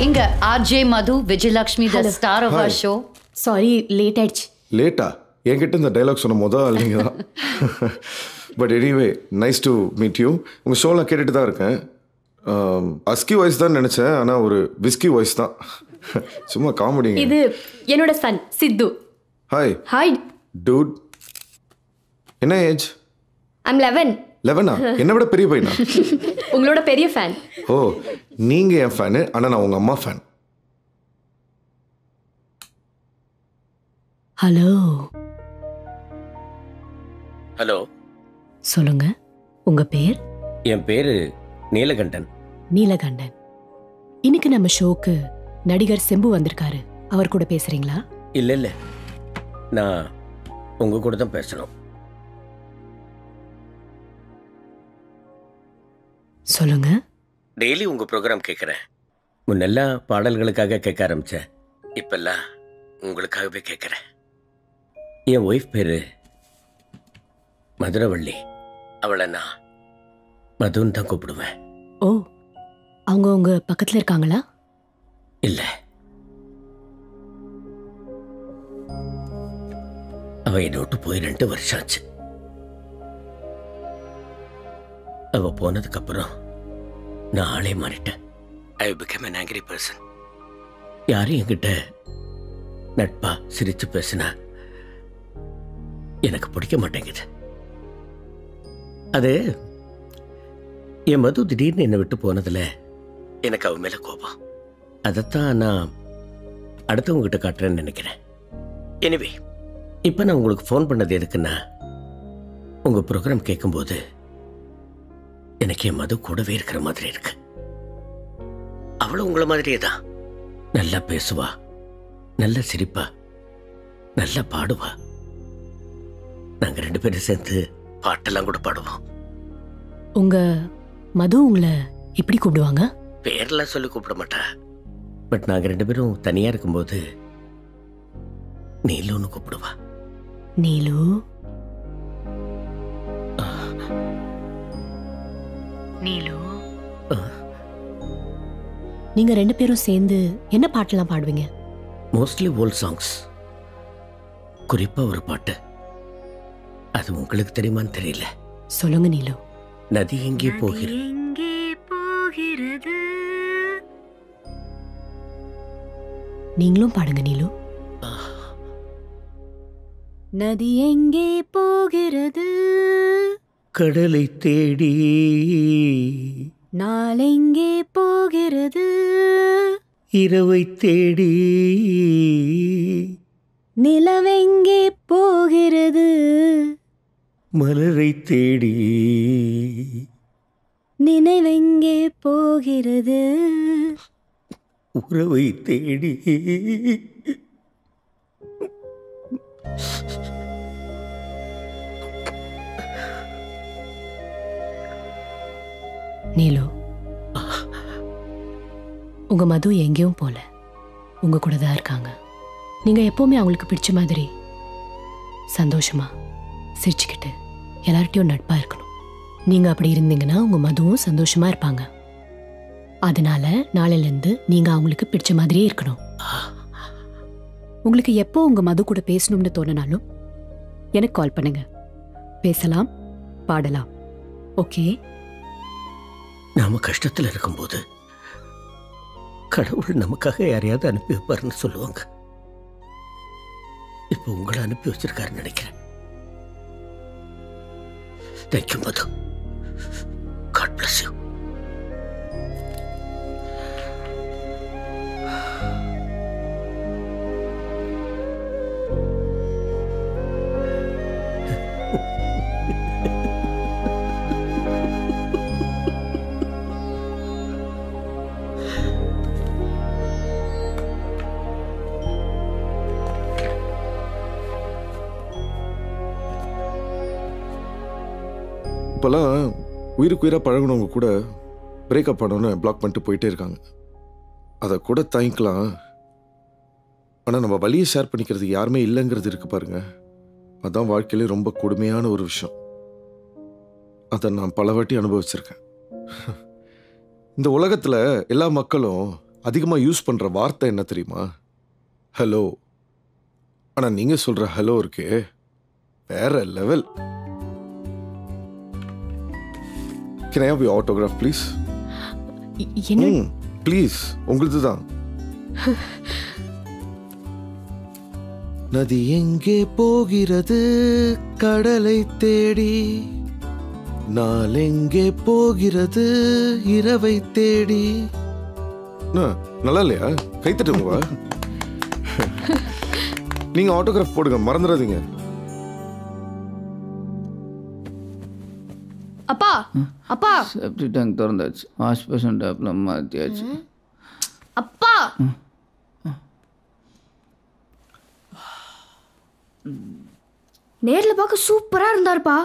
இங்க RJ Madhu Vijayalakshmi the star of our show. Sorry late ஆயிடுச்சு. லேட்டா? என்கிட்ட இந்த டைலாக் சொன்ன முதல் நீங்க தான். But anyway nice to meet you. உங்கள் ஷோலாம் கேட்டுட்டு தான் இருக்கேன். அஸ்கி வாய்ஸ் தான் நினச்சேன், ஆனால் ஒரு விஸ்கி வாய்ஸ் தான். சும்மா காமெடிங்க. இது என்னோட சன் சித்து. ஹாய். Hi dude. என்ன ஏஜ்? ஐம் 11. 11ஆ? என்னை விட பெரிய பையனா? உங்களோட பெரிய ஃபேன். ஓ, நீங்கள் என் ஃபேனு, ஆனால் நான் உங்கள் அம்மா ஃபேன். ஹலோ. ஹலோ, சொல்லுங்க, உங்க பேர்? என் பேரு நீலகண்டன். நீலகண்டன். இன்னைக்கு நம்ம ஷோக்கு நடிகர் செம்பு வந்திருக்காரு. அவர் கூட பேசுறீங்களா? இல்ல இல்ல, நான் உங்க கூட தான் பேசணும். சொல்லுங்க. டெய்லி உங்க ப்ரோக்ராம் கேட்குறேன். முன்னெல்லாம் பாடல்களுக்காக கேட்க ஆரம்பிச்சேன், இப்பெல்லாம் உங்களுக்காகவே கேட்குறேன். என் ஒய்ஃப் பேரு மதுரவள்ளி. அவளை நான் மதுன்னு தான் கூப்பிடுவேன். ஓ, அவங்க உங்க பக்கத்துல இருக்காங்களா? இல்ல, அவ என்னை விட்டு போய் 2 வருஷம் ஆச்சு. அவ போனதுக்கு அப்புறம் நான் ஆளே மாறிட்டேன். I become an angry person. யாரும் என்கிட்ட நட்பா சிரிச்சு பேசினா எனக்கு பிடிக்க மாட்டேங்குது. அது என் மது திடீர்னு என்னை விட்டு போனதுல எனக்கு அவ மேல கோபம். அதைத்தான் நான் அடுத்தவங்க கிட்ட காட்டுறேன்னு நினைக்கிறேன். எனிவே, இப்போ நான் உங்களுக்கு ஃபோன் பண்ணது எதுக்குன்னா, உங்க ப்ரோக்ராம் கேட்கும்போது எனக்கு என் மது கூடவே இருக்கிற மாதிரி இருக்கு. அவளும் உங்களை மாதிரியே தான். நல்லா பேசுவா, நல்லா சிரிப்பா, நல்லா பாடுவா. நாங்க 2 பேரும் சேர்ந்து பாட்டெல்லாம் கூட பாடுவோம். உங்க மது உங்களை எப்படி கூப்பிடுவாங்க? பேரெல்லாம் சொல்லி கூப்பிட மாட்டா. பட் நாங்க 2 பேரும் தனியா இருக்கும்போது நீலுன்னு கூப்பிடுவா. நீலு. நீலு. நீங்க 2 பேரும் சேர்ந்து என்ன பாட்டெல்லாம் பாடுவீங்க? Mostly old songs. குறிப்பா ஒரு பாட்டு, அது உங்களுக்கு தெரியுமான்னு தெரியல. சொல்லுங்க நீலு. நதி எங்கே போகிறது? நீங்களும் பாடுங்க நீலு. நதி எங்கே போகிறது? கடலை தேடி. நாளெங்கே போகிறது? இரவை தேடி. நிலவெங்கே போகிறது? மலரை தேடி. நினைவெங்கே போகிறது? உறவை தேடி. நீலு, உங்க மது எங்கேயும் போல, உங்க கூட தான் இருக்காங்க. நீங்க எப்பவுமே அவங்களுக்கு பிடிச்ச மாதிரி சந்தோஷமா சிரிச்சுக்கிட்டு எல்லார்ட்டையும் நட்பா இருக்கணும். நீங்க அப்படி இருந்தீங்கன்னா உங்க மதுவும் சந்தோஷமா இருப்பாங்க. அதனால நாளையிலேருந்து நீங்க அவங்களுக்கு பிடிச்ச மாதிரியே இருக்கணும். உங்களுக்கு எப்போ உங்க மது கூட பேசணும்னு தோணினாலும் எனக்கு கால் பண்ணுங்க. பேசலாம், பாடலாம். ஓகே? நாம கஷ்டத்துல இருக்கும்போது கடவுள் நமக்காக யாரையாவது அனுப்பி வைப்பாருன்னு சொல்லுவாங்க. இப்போ உங்களை அனுப்பி வச்சிருக்காருன்னு நினைக்கிறேன். Thank you Madhu. God bless you. இப்போல்லாம் உயிருக்கு உயிராக பழகினவங்க கூட பிரேக்கப் பண்ணோன்னு பிளாக் பண்ணிட்டு போயிட்டே இருக்காங்க. அதை கூட தாங்கிக்கலாம், ஆனால் நம்ம வலியை ஷேர் பண்ணிக்கிறது யாருமே இல்லைங்கிறது இருக்கு பாருங்க. அதான் வாழ்க்கையிலே ரொம்ப கொடுமையான ஒரு விஷயம். அதை நான் பல வாட்டி அனுபவிச்சிருக்கேன். இந்த உலகத்தில் எல்லா மக்களும் அதிகமாக யூஸ் பண்ணுற வார்த்தை என்ன தெரியுமா? ஹலோ. ஆனால் நீங்கள் சொல்கிற ஹலோ இருக்கே வேற level. Can I have your autograph, please? என்ன ப்ளீஸ், உங்களுது தான். நதி எங்கே போகிறது கடலை தேடி, நாள் எங்கே போகிறது இரவை தேடி. நல்லா இல்லையா? கைத்தட்டுங்க. நீங்க ஆட்டோகிராஃப் போடுங்க, மறந்துடாதீங்க. அப்பா அப்பா செப்டி டேங்க் திறந்தாச்சு, வாஷ் பேஷன் டேப்ல மாத்தியாச்சு. அப்பா நேர்ல பார்க்க சூப்பரா இருந்தாருப்பா,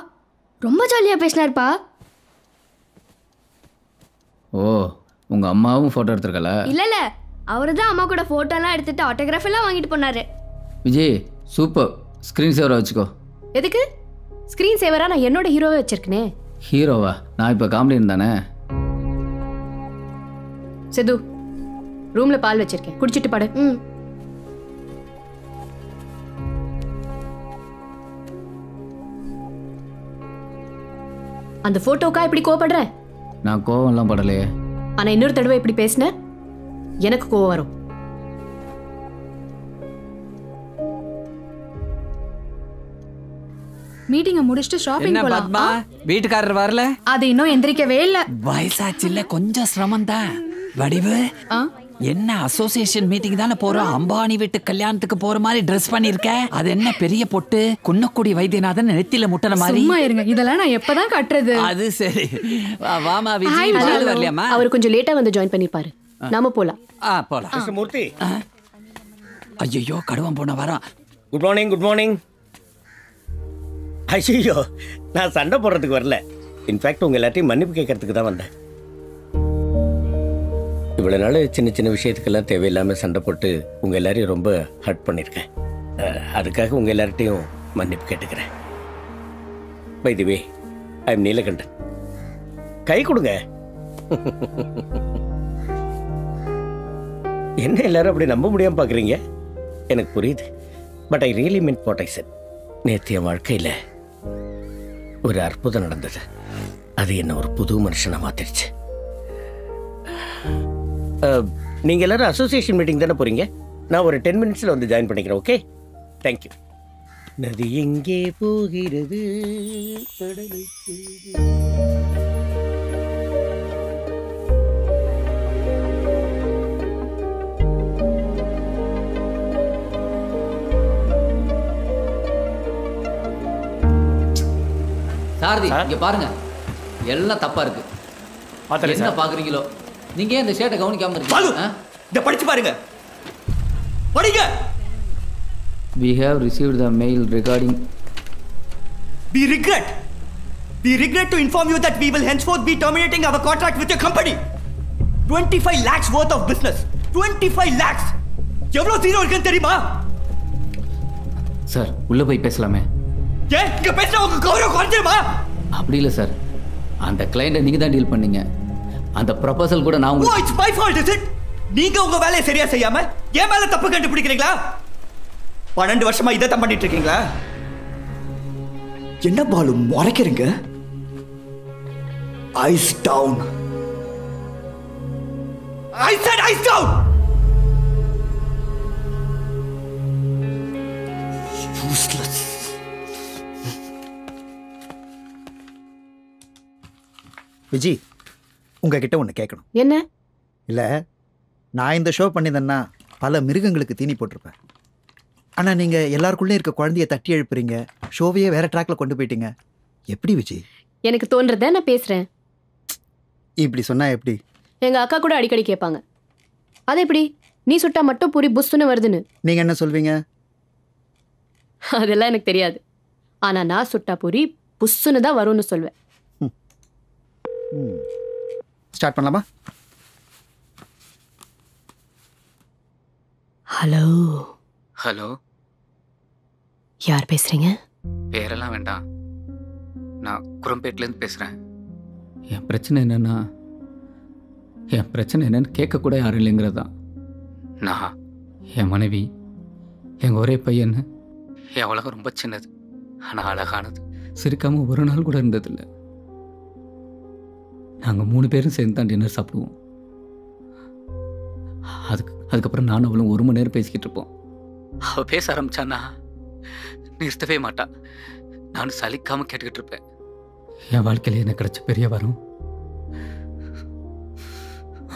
ரொம்ப ஜாலியா பேசினாருப்பா. ஓ, உங்க அம்மாவும் போட்டோ எடுத்திருக்கல? இல்ல இல்ல, அவரு தான் அம்மா கூட போட்டோ எல்லாம் எடுத்துட்டு ஆட்டோகிராஃப் எல்லாம் வாங்கிட்டு போனாரு. விஜய் சூப்பர், ஸ்கிரீன் சேவரா வச்சுக்கோ. எதுக்கு ஸ்கிரீன் சேவரா? நான் என்னோட ஹீரோவை வச்சிருக்கனே. ஹீரோவா? நான் இப்போ காமெடியன் தானே. சித்து, ரூம்ல பால் வச்சிருக்கேன், குடிச்சிட்டு பாடு. அந்த போட்டோக்கா இப்படி கோவப்படுற? நான் கோவம்லாம் படலையே. ஆனா இன்னொரு தடவை இப்படி பேசின எனக்கு கோவம் வரும். மீட்டிங்க முடிச்சிட்டு ஷாப்பிங் என்ன போலாம். பத்மா, வீட்டுக்காரர் வரல? அது இன்னும் எந்திரிக்கவே இல்ல. வயசாச்சு இல்ல, கொஞ்சம் சிரமம் தான். வடிவு என்ன அசோசியேஷன் மீட்டிங் தானே போறோம், அம்பானி வீட்டு கல்யாணத்துக்கு போற மாதிரி ட்ரெஸ் பண்ணிருக்க. அது என்ன பெரிய பொட்டு, குன்னக்குடி வைத்தியநாதன் நெத்தியில முட்டன மாதிரி. சும்மா இருங்க, இதெல்லாம் நான் எப்பதான் கட்டுறது? அது சரி. வாமா விஜய், பால் வரலையாமா? அவர் கொஞ்சம் லேட்டா வந்து ஜாயின் பண்ணிப்பாரு, நாம போலாம். போலாம். மூர்த்தி, ஐயோ கடுவம் போன வரோம். Good morning. Good morning. ஐயோ, நான் சண்டை போடுறதுக்கு வரல. இன்ஃபேக்ட் உங்க எல்லாத்தையும் மன்னிப்பு கேட்கறதுக்கு தான் வந்தேன். இவ்வளவு நாள் சின்ன சின்ன விஷயத்துக்கெல்லாம் தேவையில்லாம சண்டை போட்டு உங்க எல்லாரையும் ரொம்ப ஹர்ட் பண்ணியிருக்கேன். அதுக்காக உங்க எல்லார்ட்டையும் மன்னிப்பு கேட்டுக்கிறேன். By the way, I am Neelakandan. கை கொடுங்க. என்ன எல்லாரும் அப்படி நம்ப முடியாம பாக்குறீங்க? எனக்கு புரியுது. But I really mean what I said. நேற்று என் வாழ்க்கையில் ஒரு அற்புதம் நடந்தது. அது என்ன ஒரு புது மனுஷனை மாத்திருச்சு. நீங்கள் எல்லாரும் அசோசியேஷன் மீட்டிங் தானே போறீங்க? நான் ஒரு 10 மினிட்ஸில் வந்து ஜாயின் பண்ணிக்கிறேன். Okay, thank you. நதி எங்கே போகிறது கடலை தேடி. சாரதி, இங்க பாருங்க, எல்லாம் தப்பா இருக்கு. என்ன பாக்குறீங்களோ? நீங்க ஏன் இந்த ஷேட்டை கவனிக்காம இருக்கீங்க? இத படிச்சு பாருங்க, படிங்க. We have received the mail regarding. We regret to inform you that we will henceforth be terminating our contract with your company. 25 lakhs worth of business. 25 lakhs. எவ்வளவு ஜீரோ இருக்குன்னு தெரியுமா? சார், உள்ள போய் பேசலாமே. ஏன் இங்க பேசினா உங்க கௌரவம் குறைஞ்சிருமா? அப்படி இல்லை சார், அந்த கிளைண்ட்டை நீங்க தான் டீல் பண்ணீங்க. அந்த ப்ரொபோசல் கூட நான் உங்களுக்கு. It's my fault, is it? நீங்க உங்க வேலையை சரியா செய்யாம என் மேல தப்பு கண்டுபிடிக்கிறீங்களா? 12 வருஷமா இதை தான் பண்ணிட்டு இருக்கீங்களா? என்ன பாலு முறைக்கிறீங்க? Ice down. I said ice down. Useless. Viji, உங்ககிட்ட ஒன்று கேட்கணும். என்ன? இல்லை, நான் இந்த ஷோ பண்ணியிருந்தேன்னா பல மிருகங்களுக்கு தீனி போட்டிருப்பேன். ஆனால் நீங்கள் எல்லாருக்குள்ளே இருக்க குழந்தைய தட்டி எழுப்புறீங்க, ஷோவையே வேற ட்ராக்ல கொண்டு போயிட்டீங்க. எப்படி விஜி? எனக்கு தோன்றத நான் பேசுறேன். இப்படி சொன்னா எப்படி? எங்க அக்கா கூட அடிக்கடி கேட்பாங்க, அது எப்படி நீ சுட்டா மட்டும் பூரி புஷ்னு வருதுன்னு. நீங்க என்ன சொல்வீங்க? அதெல்லாம் எனக்கு தெரியாது. ஆனா நான் சுட்டா பூரி புஷ்னு தான் வரும்னு சொல்வேன். ஸ்டார்ட் பண்ணலாமா? ஹலோ. ஹலோ, யார் பேசுறீங்க? பேரெல்லாம் வேண்டாம், நான் குரம்பேட்லேருந்து பேசுகிறேன். என் பிரச்சனை என்னன்னு கேட்க கூட யாரும் இல்லைங்கிறது தான். நான் என் மனைவி எங்கள் ஒரே பையன். என் உலகம் ரொம்ப சின்னது, ஆனால் அழகானது. சிரிக்காமல் ஒரு நாள் கூட இருந்ததில்லை. நாங்கள் 3 பேரும் சேர்ந்து தான் டின்னர் சாப்பிடுவோம். அதுக்கப்புறம் நானும் அவளும் 1 மணி நேரம் பேசிக்கிட்டு இருப்போம். அவள் பேச ஆரம்பிச்சான்னா நிறுத்தவே மாட்டா. நானும் சலிக்காமல் கேட்டுக்கிட்டு இருப்பேன். என் வாழ்க்கையில் எனக்கு கிடைச்ச பெரிய வரம்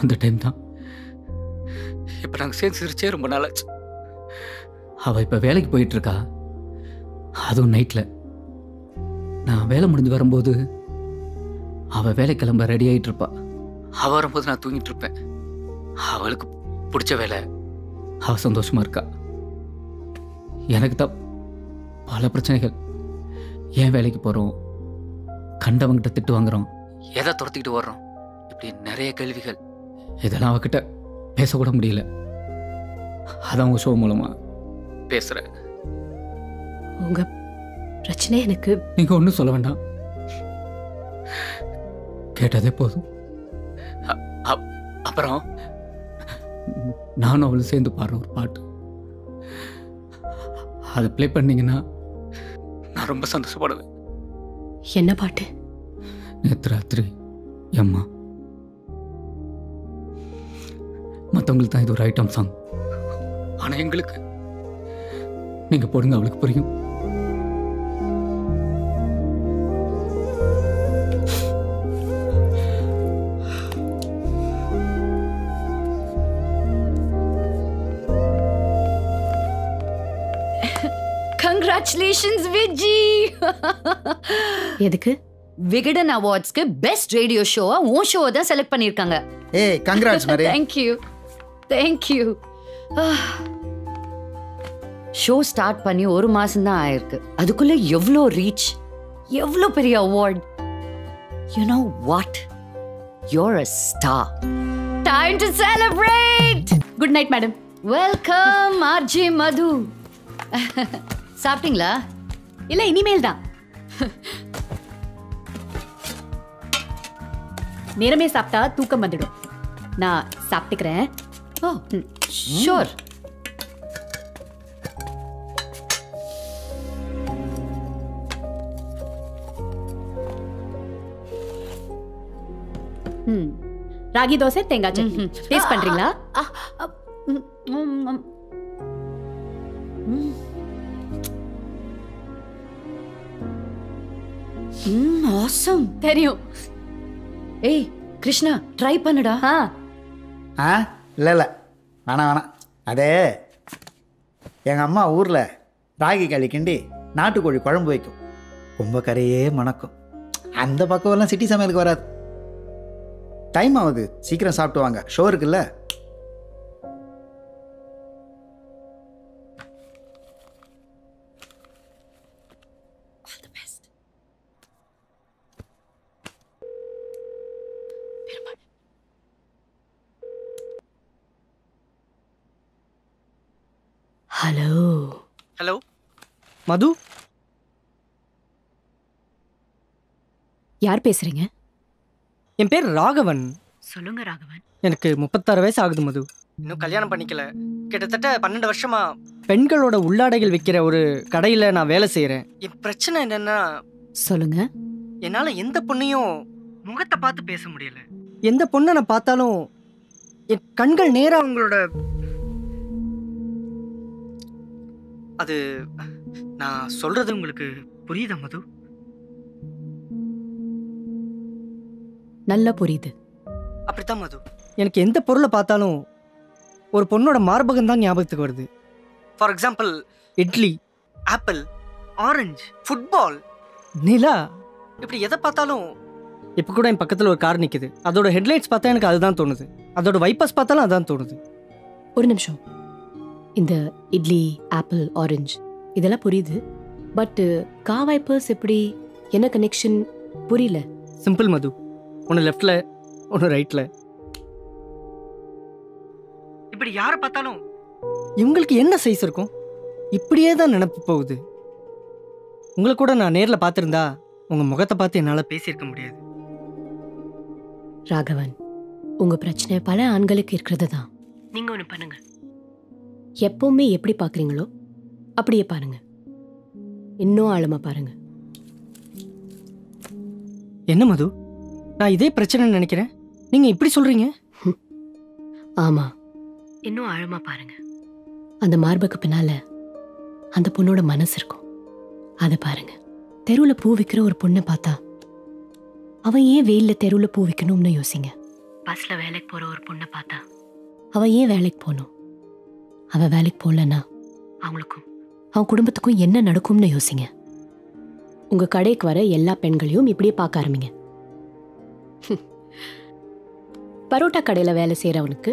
அந்த டைம் தான். இப்போ நாங்கள் சேர்ந்து சிரிச்சே ரொம்ப நாளாச்சு. அவள் இப்போ வேலைக்கு போயிட்டுருக்கா, அதுவும் நைட்டில். நான் வேலை முடிஞ்சு வரும்போது அவள் வேலை கிளம்ப ரெடி ஆகிட்டு இருப்பா. அவள் வரும்போது நான் தூங்கிட்டு இருப்பேன். அவளுக்கு பிடிச்ச வேலை, அவள் சந்தோஷமா இருக்கா. எனக்கு தான் பல பிரச்சனைகள். ஏன் வேலைக்கு போகிறோம், கண்டவங்கிட்ட திட்டு வாங்குறோம், எதை துரத்திக்கிட்டு வர்றோம், இப்படி நிறைய கேள்விகள். இதெல்லாம் அவகிட்ட பேசக்கூட முடியல. அதான் உங்கள் ஷோ மூலமாக பேசுகிறேன். உங்கள் பிரச்சனை எனக்கு நீங்கள் ஒன்றும் சொல்ல வேண்டாம், கேட்டதே போதும். அப்புறம் நானும் அவளும் சேர்ந்து பாடுற ஒரு பாட்டு, அதை ப்ளே பண்ணீங்கன்னா நான் ரொம்ப சந்தோஷப்படுவேன். என்ன பாட்டு? நேற்று ராத்திரி அம்மா. மற்றவங்களுக்கு தான் இது ஒரு ஐட்டம் சாங், ஆனால் எங்களுக்கு நீங்கள் போடுங்க, அவளுக்கு புரியும். கங்க்ராச்சுலேஷன்ஸ் விஜி. எதுக்கு? விகடன் அவார்ட்ஸ்க்கு பெஸ்ட் ரேடியோ ஷோவா உன் ஷோ தான் செலக்ட் பண்ணிருக்காங்க. ஏய் congrats Mary. Thank you. Show start பண்ணி 1 மாசம் தான் ஆயிருக்கு. அதுக்குள்ள எவ்வளோ ரீச், எவ்வளோ பெரிய award. You know what, you're a star. Time to celebrate. Good night madam. Welcome RJ Madhu. சாப்பிட்டீங்களா? இல்ல, இனிமேல் தான். நேரமே சாப்பிட்டா தூக்கம் வந்துடும். நான் சாப்பிட்டுக்கிறேன். ஓ ஷூர். ராகி தோசை, தேங்காய் சட்னி. டேஸ்ட் பண்றீங்களா? ஆசம். தெரியும். ஏய் கிருஷ்ணா, ட்ரை பண்ணுடா. இல்லை இல்லை, வேணாம். அதே எங்கள் அம்மா ஊரில் ராகி களி கிண்டி நாட்டுக்கோழி குழம்பு வைக்கும். ரொம்ப கரையே மணக்கும். அந்த பக்கமெல்லாம் சிட்டி சமையலுக்கு வராது. டைம் ஆகுது, சீக்கிரம் சாப்பிட்டு வாங்க, ஷோ இருக்குல்ல. ஹலோ மது, யார் பேசுறீங்க? என் பேர் ராகவன். சொல்லுங்க ராகவன். எனக்கு 36 வயசு ஆகுது மது. இன்னும் கல்யாணம் பண்ணிக்கல. கிட்டத்தட்ட 12 வருஷமா பெண்களோட உள்ளாடைகள் விற்கிற ஒரு கடையில் நான் வேலை செய்கிறேன். என் பிரச்சனை என்னன்னா, சொல்லுங்க. என்னால் எந்த பொண்ணையும் முகத்தை பார்த்து பேச முடியல. எந்த பொண்ணை நான் பார்த்தாலும் என் கண்கள் நேராக அவங்களோட, அது நான் சொல்றது உங்களுக்கு புரியுதா மது? நல்லா புரியுது. அப்படித்தான் மது. எனக்கு எந்த பொருளை பார்த்தாலும் ஒரு பொண்ணோட மார்பகம் தான் ஞாபகத்துக்கு வருது. For example, idli, apple, orange, football, நிலா, இப்படி எதை பார்த்தாலும். இப்போ கூட என் பக்கத்தில் ஒரு கார் நிற்குது. அதோட ஹெட்லைட்ஸ் பார்த்தா எனக்கு அதுதான் தோணுது. அதோட வைப்பர்ஸ் பார்த்தாலும் அதுதான் தோணுது. ஒரு நிமிஷம். இந்த இட்லி, ஆப்பிள், ஆரஞ்சு இதெல்லாம் புரியுது. பட் கார் வைப்பர்ஸ் எப்படி, என்ன கனெக்ஷன் புரியல. சிம்பிள் மது. ஒன்று லெஃப்டில், ஒன்று ரைட்டில். இப்படி யாரை பார்த்தாலும் இவங்களுக்கு என்ன சைஸ் இருக்கும், இப்படியே தான் நினப்பு போகுது. உங்களை கூட நான் நேரில் பார்த்துருந்தா உங்கள் முகத்தை பார்த்து என்னால் பேசியிருக்க முடியாது. ராகவன், உங்க பிரச்சனை பல ஆண்களுக்கு இருக்கிறது தான். நீங்க ஒன்று பண்ணுங்க. எப்பவுமே எப்படி பார்க்குறீங்களோ அப்படியே பாருங்க. இன்னும் ஆழமா பாருங்க. என்ன மது, நான் இதே பிரச்சனைன்னு நினைக்கிறேன், நீங்க இப்படி சொல்றீங்க? ஆமா, இன்னும் ஆழமா பாருங்க. அந்த மார்புக்கு பின்னால அந்த பொண்ணோட மனசு இருக்கும். அதை பாருங்க. தெருவில் பூ விற்கிற ஒரு பொண்ணை பார்த்தா அவன் ஏன் வெயிலில் தெருவில் பூ விற்கணும்னு யோசிங்க. பஸ்ல வேலைக்கு போற ஒரு பொண்ணை பார்த்தா அவன் ஏன் வேலைக்கு போகணும்? அவன் வேலைக்கு போகலன்னா அவங்களுக்கும் அவன் குடும்பத்துக்கும் என்ன நடக்கும்னு யோசிங்க. உங்க கடைக்கு வர எல்லா பெண்களையும் இப்படியே பார்க்க ஆரம்பிங்க. பரோட்டா கடையில் வேலை செய்கிறவனுக்கு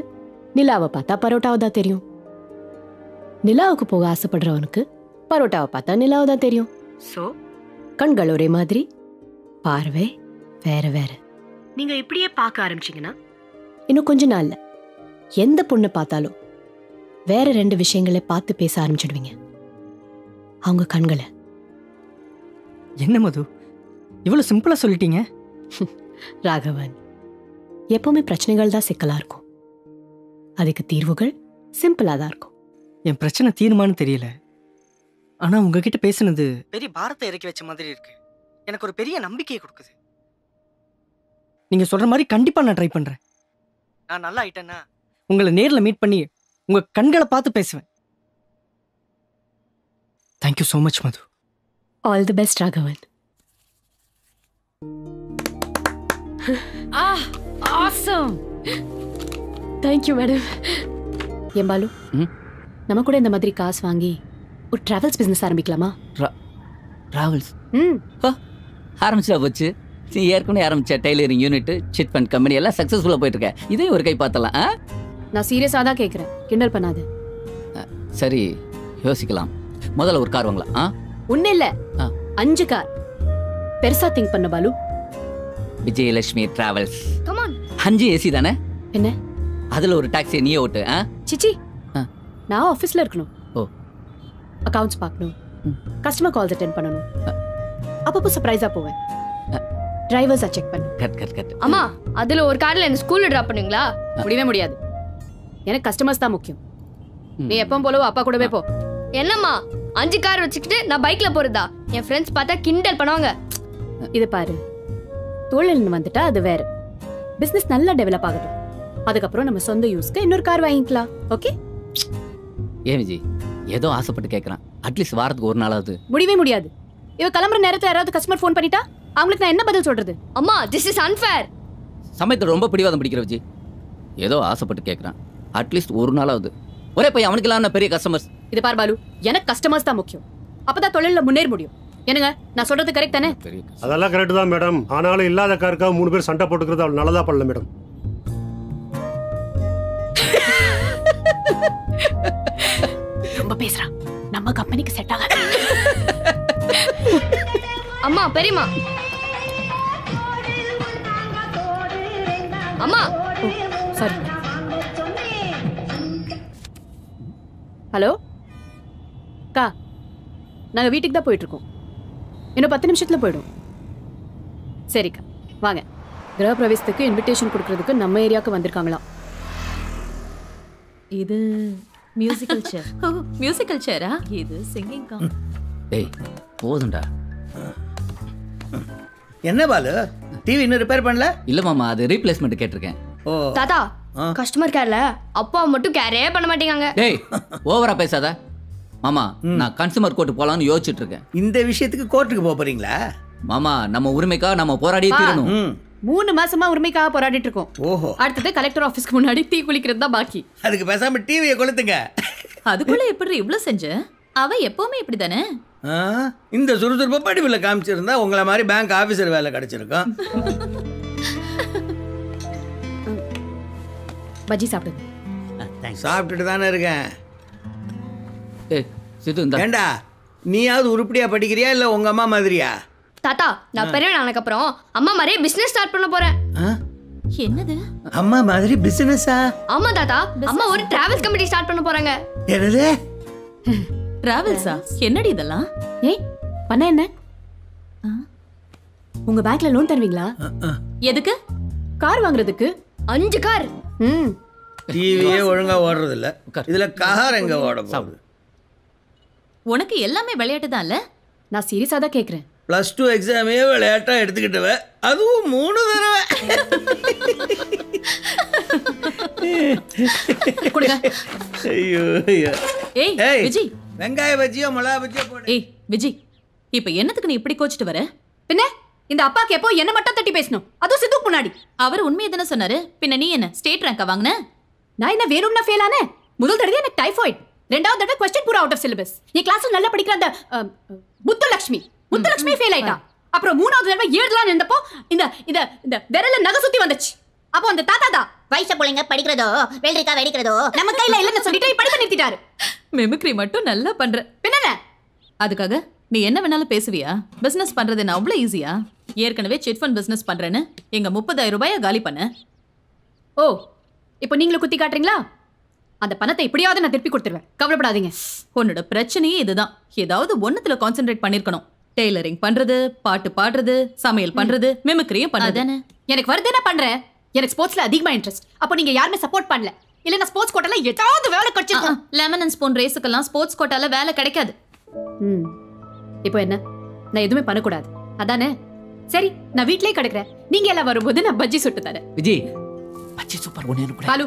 நிலாவை பார்த்தா பரோட்டாவை தான் தெரியும். நிலாவுக்கு போக ஆசைப்படுறவனுக்கு பரோட்டாவை பார்த்தா நிலாவை தான் தெரியும். ஸோ கண்கள் ஒரே மாதிரி, பார்வை வேற வேற. நீங்க இப்படியே பார்க்க ஆரம்பிச்சிங்கன்னா இன்னும் கொஞ்ச நாள்ல எந்த பொண்ணை பார்த்தாலும் வேற 2 விஷயங்களை பார்த்து பேச ஆரம்பிச்சிடுவீங்க. அவங்க கண்களை. என்ன மது, இவ்வளவு சிம்பிளா சொல்லிட்டீங்க? ராகவன், எப்பவுமே பிரச்சனைகள் தான் சிக்கலா இருக்கும், அதுக்கு தீர்வுகள் சிம்பிளா தான் இருக்கும். என் பிரச்சனை தீர்மானம் தெரியல, ஆனா உங்ககிட்ட பேசுனது பெரிய பாரத்தை இறக்கி வச்ச மாதிரி இருக்கு. எனக்கு ஒரு பெரிய நம்பிக்கையை கொடுக்குது. நீங்க சொல்ற மாதிரி கண்டிப்பா நான் ட்ரை பண்றேன். நான் நல்லா ஆயிட்டேன்னா உங்களை நேர்ல மீட் பண்ணி உங்க கண்களை பார்த்து பேசுவேன். Thank you so much Madhu. All the best Raghavan. Awesome. Thank you madam. ஏன் பாலு, நம்ம கூட இந்த மாதிரி காசு வாங்கி ஒரு டிராவல்ஸ் பிசினஸ் ஆரம்பிக்கலாமா? டிராவல்ஸ் ஆரம்பிச்சா போச்சு. நீ ஏற்கனவே ஆரம்பிச்ச tailoring unit, chit fund company எல்லாம் சக்ஸஸ்ஃபுல்லாக போயிட்டு இருக்க. இதையும் ஒரு கை பார்த்தலாம். நான் சீரியஸாக தான் கேட்குறேன், கிண்டல் பண்ணாது. சரி, யோசிக்கலாம். முதல்ல ஒரு கார் வாங்கலாம். ஒன்றும் இல்லை, 5 கார். பெருசா திங்க் பண்ண பாலு. விஜயலட்சுமி டிராவல்ஸ். 5 ஏசி தானே? என்ன அதில் ஒரு டாக்ஸி நீயே ஓட்டு. சிச்சி, நான் ஆஃபீஸில் இருக்கணும். ஓ, அக்கவுண்ட்ஸ் பார்க்கணும், கஸ்டமர் கால்ஸ் அட்டென்ட் பண்ணணும், அப்பப்போ சர்ப்ரைஸாக போவேன், டிரைவர்ஸை செக் பண்ணு. கட். அம்மா, அதுல ஒரு கார்ல என்ன ஸ்கூல்ல டிராப் பண்ணுவீங்களா? முடியவே முடியாது. எனக்கு கஸ்டமர்ஸ் தான் முக்கியம். நீ எப்பவும் போலவோ அப்பா கூடவே போ. என்னம்மா 5 கார் வச்சுக்கிட்டு நான் பைக்ல போறதா? என் ஃப்ரெண்ட்ஸ் பார்த்தா கிண்டல் பண்ணுவாங்க. இது பாரு, தொழில்னு வந்துட்டா அது வேற. பிசினஸ் நல்லா டெவலப் ஆகட்டும், அதுக்கப்புறம் நம்ம சொந்த யூஸ்க்கு இன்னொரு கார் வாங்கிக்கலாம். ஓகே? ஏன் விஜய், ஏதோ ஆசைப்பட்டு கேட்குறான். அட்லீஸ்ட் வாரத்துக்கு ஒரு நாளாவது. முடியவே முடியாது. இவ கிளம்புற நேரத்தில் யாராவது கஸ்டமர் ஃபோன் பண்ணிட்டா அவங்களுக்கு நான் என்ன பதில் சொல்றது? அம்மா, திஸ் இஸ் அன்ஃபேர். சமயத்தில் ரொம்ப பிடிவாதம் பிடிக்கிற விஜய். ஏதோ ஆசைப்பட்டு கேட்குறான். அட்லீஸ்ட் ஒரு நாளாவது. ஒரே போய் அவனுக்கெல்லாம் பெரிய கஸ்டமர்ஸ். இது பார் பாலு, எனக்கு கஸ்டமர்ஸ் தான் முக்கியம். அப்பதான் தொழிலில் முன்னேற முடியும். என்னங்க, நான் சொல்றது கரெக்ட் தானே? அதெல்லாம் கரெக்ட் தான் மேடம். ஆனாலும் இல்லாத காருக்காக 3 பேர் சண்டை போட்டுக்கிறது அவள் நல்லதா பண்ணல மேடம். ரொம்ப பேசுறான், நம்ம கம்பெனிக்கு செட் ஆகாது. அம்மா, பெரியம்மா. அம்மா, சாரி. ஹலோ அக்கா, நாங்க வீட்டுக்கு தான் போயிட்டு இருக்கோம். இன்னும் 10 நிமிஷத்துல போயிடும். சரிக்கா, வாங்க. கிரக பிரவேசத்துக்கு இன்விடேஷன் கொடுக்கறதுக்கு நம்ம ஏரியாவுக்கு வந்திருக்காங்களாம். இது மியூசிக்கல் சேர். ஓ, மியூசிக்கல் சேரா? இது சிங்கிங் கா. டேய், போதும்டா. என்ன பாலு, டிவி இன்னும் ரிப்பேர் பண்ணல? இல்ல மாமா, அது ரீப்ளேஸ்மெண்ட் கேட்டிருக்கேன். ஓ தாத்தா, கஸ்டமர் கேர்ல அப்பா மட்டும் கேரே பண்ண மாட்டேங்காங்க. டேய், ஓவரா பேசாத. மாமா, நான் கன்சூமர் கோர்ட் போலாம்னு யோசிச்சுட்டு இருக்கேன். இந்த விஷயத்துக்கு கோர்ட்டுக்கு போக போறீங்களா? மாமா, நம்ம உரிமைக்காக நம்ம போராடியே தீரணும். 3 மாசமா உரிமைக்காக போராடிட்டு இருக்கோம். ஓஹோ. அடுத்தது கலெக்டர் ஆபீஸ்க்கு முன்னாடி தீ குளிக்கிறது தான் பாக்கி. அதுக்கு பேசாம டிவியை கொளுத்துங்க. அதுக்குள்ள எப்படி இவ்ளோ செஞ்ச? அவ எப்பவுமே இப்படிதானே. இந்த சுறுசுறுப்பை படிவில் காமிச்சிருந்தா உங்களை மாதிரி பேங்க் ஆபீசர் வேலை கிடைச்சிருக்கும். பஜ்ஜி சாப்பிடுங்க. சாப்பிட்டுட்டு தானே இருக்கேன். ஏண்டா, நீயாவது உருப்படியா படிக்கிறியா இல்ல உங்க அம்மா மாதிரியா? தாத்தா, நான் பெரிய ஆனதுக்கு அப்புறம் அம்மா மாதிரியே பிசினஸ் ஸ்டார்ட் பண்ண போறேன். என்னது? அம்மா மாதிரி பிசினஸா? ஆமா தாத்தா, அம்மா ஒரு டிராவல்ஸ் கம்பெனி ஸ்டார்ட் பண்ண போறாங்க. என்னது? டிராவல்ஸா? என்னடி இதெல்லாம்? ஏய், பண்ண என்ன? உங்க பேங்க்ல லோன் தருவீங்களா? எதுக்கு? கார் வாங்குறதுக்கு. 5 கார். டிவியே ஒழுங்கா ஓடுறது இல்ல, இதுல கார் எங்க ஓட போகுது? உனக்கு எல்லாமே விளையாட்டு தான் இல்ல? நான் சீரியஸா தான் கேக்குறேன். +2 எக்ஸாமே விளையாட்டா எடுத்துக்கிட்டவ, அதுவும் 3 தடவை. ஐயோ ஐயோ. ஏய் விஜி, வெங்காய பஜ்ஜியோ மிளகா பஜ்ஜியோ போடு. ஏய் விஜி, இப்ப என்னத்துக்கு நீ இப்படி கோச்சிட்டு வர? பின்ன இந்த அப்பாக்கு எப்போ என்ன மட்டும் தட்டி பேசணும், அதுவும் சித்துக்கு முன்னாடி. அவர் உண்மையை தானே சொன்னாரு. பின்ன நீ என்ன ஸ்டேட் ரேங்கா வாங்கின? நான் என்ன வேணும்னா ஃபெயில் ஆனேன்? முதல் தடவை எனக்கு டைஃபாய்டு, ரெண்டாவது தடவை क्वेश्चन பூரா அவுட் ஆஃப் சிலபஸ். என் கிளாஸ்ல நல்லா படிக்கிற அந்த முத்துலட்சுமி ஃபெயில் ஆயிட்டா. அப்புறம் மூணாவது தடவை எழுதலாம் இருந்தப்போ இந்த இந்த இந்த விரல்ல நகை சுத்தி வந்துச்சு. அப்போ அந்த தாத்தா தான் வயசு பிள்ளைங்க படிக்கிறதோ வெள்ளரிக்கா வெடிக்கிறதோ நம்ம கையில இல்லைன்னு சொல்லிட்டு படிப்பு நிறுத்திட்டாரு. மெமிக்ரி மட்டும் நல்லா பண்ற. பின்ன அதுக்காக நீ என்ன வேணாலும் பேசுவியா? பிசினஸ் பண்றது என்ன அவ்வளவு ஈஸியா? ஏற்கனவே சிட் ஃபண்ட் பிசினஸ் பண்றேன்னு எங்க 30,000 ரூபாயை காலி பண்ண. ஓ, இப்போ நீங்களும் குத்தி காட்டுறீங்களா? அந்த பணத்தை இப்படியாவது நான் திருப்பி கொடுத்துருவேன், கவலைப்படாதீங்க. உன்னோட பிரச்சனையே இதுதான். ஏதாவது ஒண்ணுத்துல கான்சென்ட்ரேட் பண்ணிருக்கணும். டெய்லரிங் பண்றது, பாட்டு பாடுறது, சமையல் பண்றது, மிமிக்ரியும் பண்றது. எனக்கு வருது என்ன பண்றேன். எனக்கு ஸ்போர்ட்ஸ்ல அதிகமா இன்ட்ரெஸ்ட். அப்போ நீங்க யாருமே சப்போர்ட் பண்ணல. இல்ல நான் ஸ்போர்ட்ஸ் கோட்டால ஏதாவது வேலை கிடைச்சிருக்கும். லெமன் அண்ட் ஸ்பூன் ரேஸுக்கெல்லாம் ஸ்போர்ட்ஸ் கோட்டால வேலை கிடைக்காது. இப்போ என்ன, நான் எதுவுமே பண்ணக்கூடாது அதானே? சரி, நான் வீட்லயே கிடக்குறேன். நீங்க எல்லாம் வரும்போது நான் பஜ்ஜி சுட்டு தரேன். விஜய், பஜ்ஜி சூப்பர். ஒண்ணே பாலு,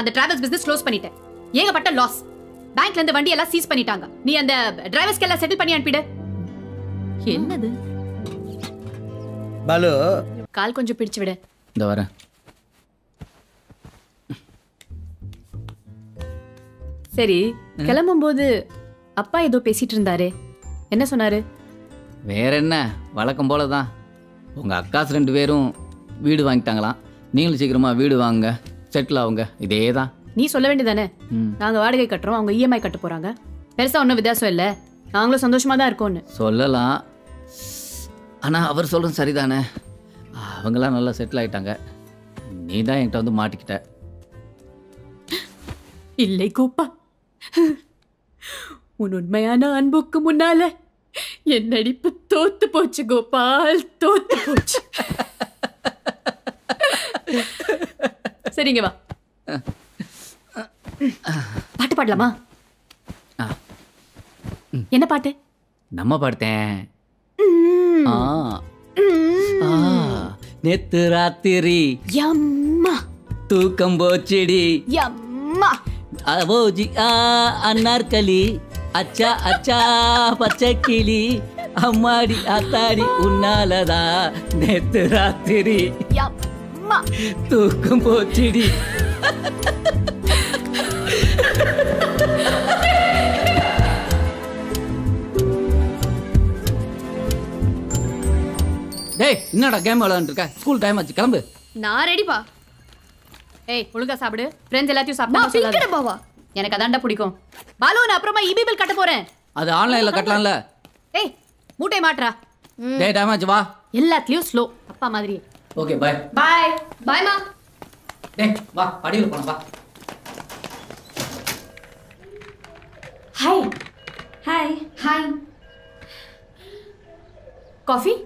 அந்த டிராவல்ஸ் பிசினஸ் க்ளோஸ் பண்ணிட்டேன். ஏகப்பட்ட லாஸ். பேங்க்ல இருந்து வண்டி எல்லாம் சீஸ் பண்ணிட்டாங்க. நீ அந்த டிரைவர்ஸ்க்கு எல்லாம் செட்டில் பண்ணி அனுப்பிடு. என்னது பாலு, கால் கொஞ்சம் பிடிச்சு விடு. இந்த வரேன். சரி, கிளம்பும்போது அப்பா ஏதோ பேசிட்டு இருந்தாரு, என்ன சொன்னாரு? வேற என்ன, வழக்கம் போல தான். உங்கள் அக்காஸ் 2 பேரும் வீடு வாங்கிட்டாங்களாம். நீங்களும் சீக்கிரமா வீடு வாங்க, செட்டில் ஆகுங்க. இதே தான். நீ சொல்ல வேண்டியதானே? நாங்க வாடகை கட்டுறோம், அவங்க இஎம்ஐ கட்ட போறாங்க. பெருசா ஒன்றும் வித்தியாசம் இல்லை, நாங்களும் சந்தோஷமா தான் இருக்கோம்னு சொல்லலாம். ஆனால் அவர் சொல்கிறது சரிதானே. அவங்களாம் நல்லா செட்டில் ஆகிட்டாங்க. நீ தான் என்கிட்ட வந்து மாட்டிக்கிட்ட. இல்லை கோப்பா, உன் உண்மையான அன்புக்கு முன்னால என் நடிப்பு தோத்து போச்சு கோபால், தோத்து போச்சு. சரிங்க வா, பாட்டு பாடலாமா? என்ன பாட்டு? நம்ம பாடுத்தேன். நேத்து ராத்திரி யம்மா தூக்கம் போச்சிடி, யம்மா அவோஜி அன்னார்களி, அச்சா அச்சா பச்சை கிளி, அம்மாடி ஆத்தாடி உன்னாலதா நேத்து ராத்திரி யம்மா தூக்கம் போச்சிடி. டேய், என்னடா கேம் விளையாண்டுருக்க? ஸ்கூல் டைம் ஆச்சு, கிளம்பு. நான் ரெடிப்பா. ஏய், ஒழுங்கா சாப்பிடு. ஃப்ரெண்ட்ஸ் எல்லாத்தையும் சாப்பிட்டு பாவா, எனக்கு அதான்டா பிடிக்கும். பாலு, நான் அப்புறமா இபி பில் கட்ட போறேன். அது ஆன்லைன்ல கட்டலாம்ல. ஏய், மூட்டை மாட்றா. டேய், டைம் ஆச்சு, வா. எல்லாத்துலயும் ஸ்லோ, அப்பா மாதிரி. Okay, bye. பை பைமா. டேய், வா, படியில போலாம், வா. Hi hi hi. Coffee?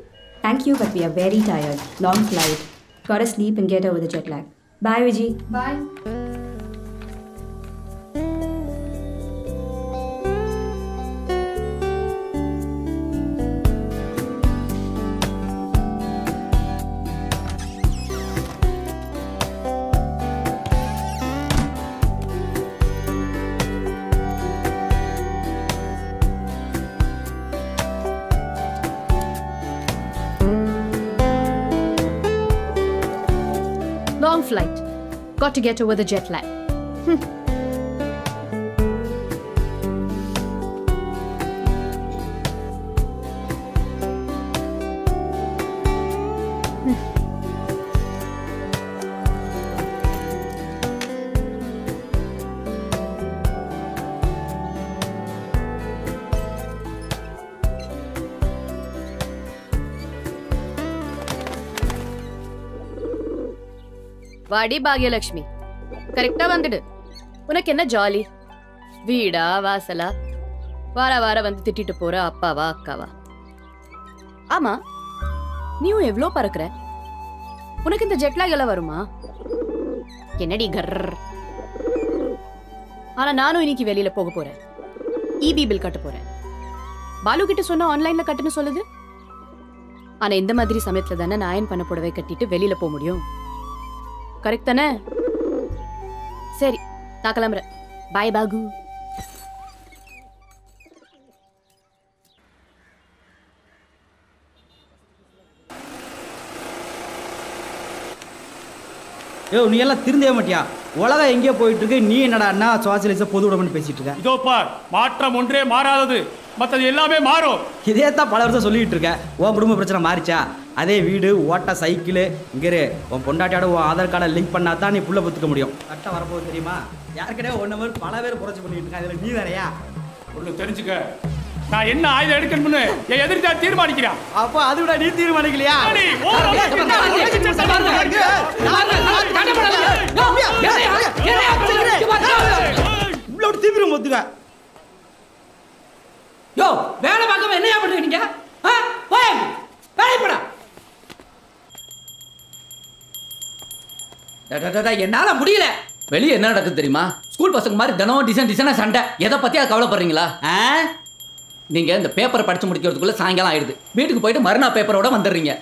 Thank you, but we are very tired. Long flight. Gotta sleep and get over the jet lag. Bye, Vijay. Bye. Long flight. Got to get over the jet lag. வாடி பாக்யலட்சுமி, கரெக்டா வந்துடு. உனக்கு என்ன jolly? வீடா வாசலா, வார வார வந்து திட்டிட்டு போற அப்பாவா அக்காவா? ஆமா, நீயும் எவ்வளோ பறக்குற. உனக்கு இந்த ஜெட்லாக் எல்லாம் வருமா? என்னடி கர்? ஆனா நானும் இன்னைக்கு வெளியில போக போறேன். இபி பில் கட்ட போறேன். பாலு கிட்ட சொன்னா ஆன்லைன்ல கட்டுன்னு சொல்லுது. ஆனா இந்த மாதிரி சமயத்துல தானே நான் அயன் பண்ண புடவை கட்டிட்டு வெளியில போக முடியும். கரெக்ட் தானே? சரி, நான் கிளம்புறேன். பாய் பாகு. ஏ நீ எல்லாம் திருந்தவே மாட்டியா? உலகம் எங்கேயோ போயிட்டு இருக்கு, நீ என்னடா சோசியலிச பொது உடம்புன்னு பேசிட்டு இருக்க? இதோ பார், மாற்றம் ஒன்றே மாறாதது, மற்றது எல்லாமே மாறும். இதே தான் பல வருஷம் சொல்லிட்டு இருக்கேன். உன் குடும்ப பிரச்சனை மாறிச்சா? அதே வீடு, ஓட்ட சைக்கிள், இங்கே உன் பொண்டாட்டியோட உன் ஆதார் கார்டை லிங்க் பண்ணா தான் நீ புள்ள பத்துக்க முடியும். கரெக்டாக வரப்போகுது தெரியுமா? யாருக்கிட்டே ஒன்று மாதிரி பல பேர் புரட்சி பண்ணிட்டு இருக்காங்க. இதில் நீ வேறையா? ஒன்று தெரிஞ்சுக்க, நான் என்ன ஆயுதம் எடுக்கணும்னு என் எதிர்த்தா தீர்மானிக்கிறான். அப்போ அது விட நீ தீர்மானிக்கலையா? இவ்வளவு தீவிரம் ஒத்துக்க. யோ வேலை பார்க்காம என்னையா பண்றீங்க? என்னால முடியல. வெளியே என்ன நடக்குது தெரியுமா? ஸ்கூல் பசங்க மாதிரி தினம் டிசைனா சண்டை. எதை பத்தியா கவலைப்படுறீங்களா? நீங்க இந்த பேப்பரை படிச்சு முடிக்கிறதுக்குள்ள சாயங்காலம் ஆயிடுது. வீட்டுக்கு போயிட்டு மறுநாள் பேப்பரோட வந்துடுறீங்க.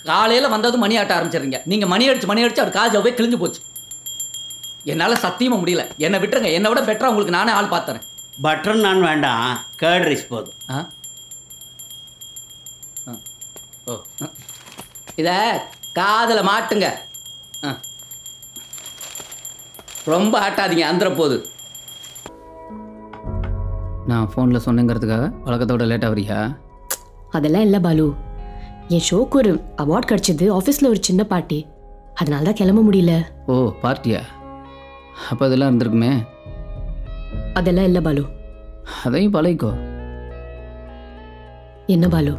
காலையில வந்ததும் மணி ஆட்ட ஆரம்பிச்சிடுறீங்க. நீங்க மணி அடிச்சு அவர் காஜாவே கிழிஞ்சு போச்சு. என்னால சத்தியமா முடியல. என்னை விட்டுருங்க. என்னை விட பெட்டரா உங்களுக்கு நானே ஆள் பார்த்துறேன். பட்டர் நான் வேண்டாம், கேர்ட் ரைஸ் போதும். இத காதல மாட்டுங்க. ரொம்ப ஆட்டாதீங்க, அந்தர போது. நான் ஃபோனில் சொன்னேங்கிறதுக்காக வழக்கத்தோட லேட்டாக வரியா? அதெல்லாம் இல்லை பாலு. என் ஷோக்கு ஒரு அவார்ட் கிடச்சிது. ஆஃபீஸில் ஒரு சின்ன பார்ட்டி, அதனால தான் கிளம்ப முடியல. ஓ பார்ட்டியா? அப்போ அதெல்லாம் இருந்திருக்குமே. அதெல்லாம் இல்லை பாலு. அதையும் பழகிக்கோ. என்ன பாலு,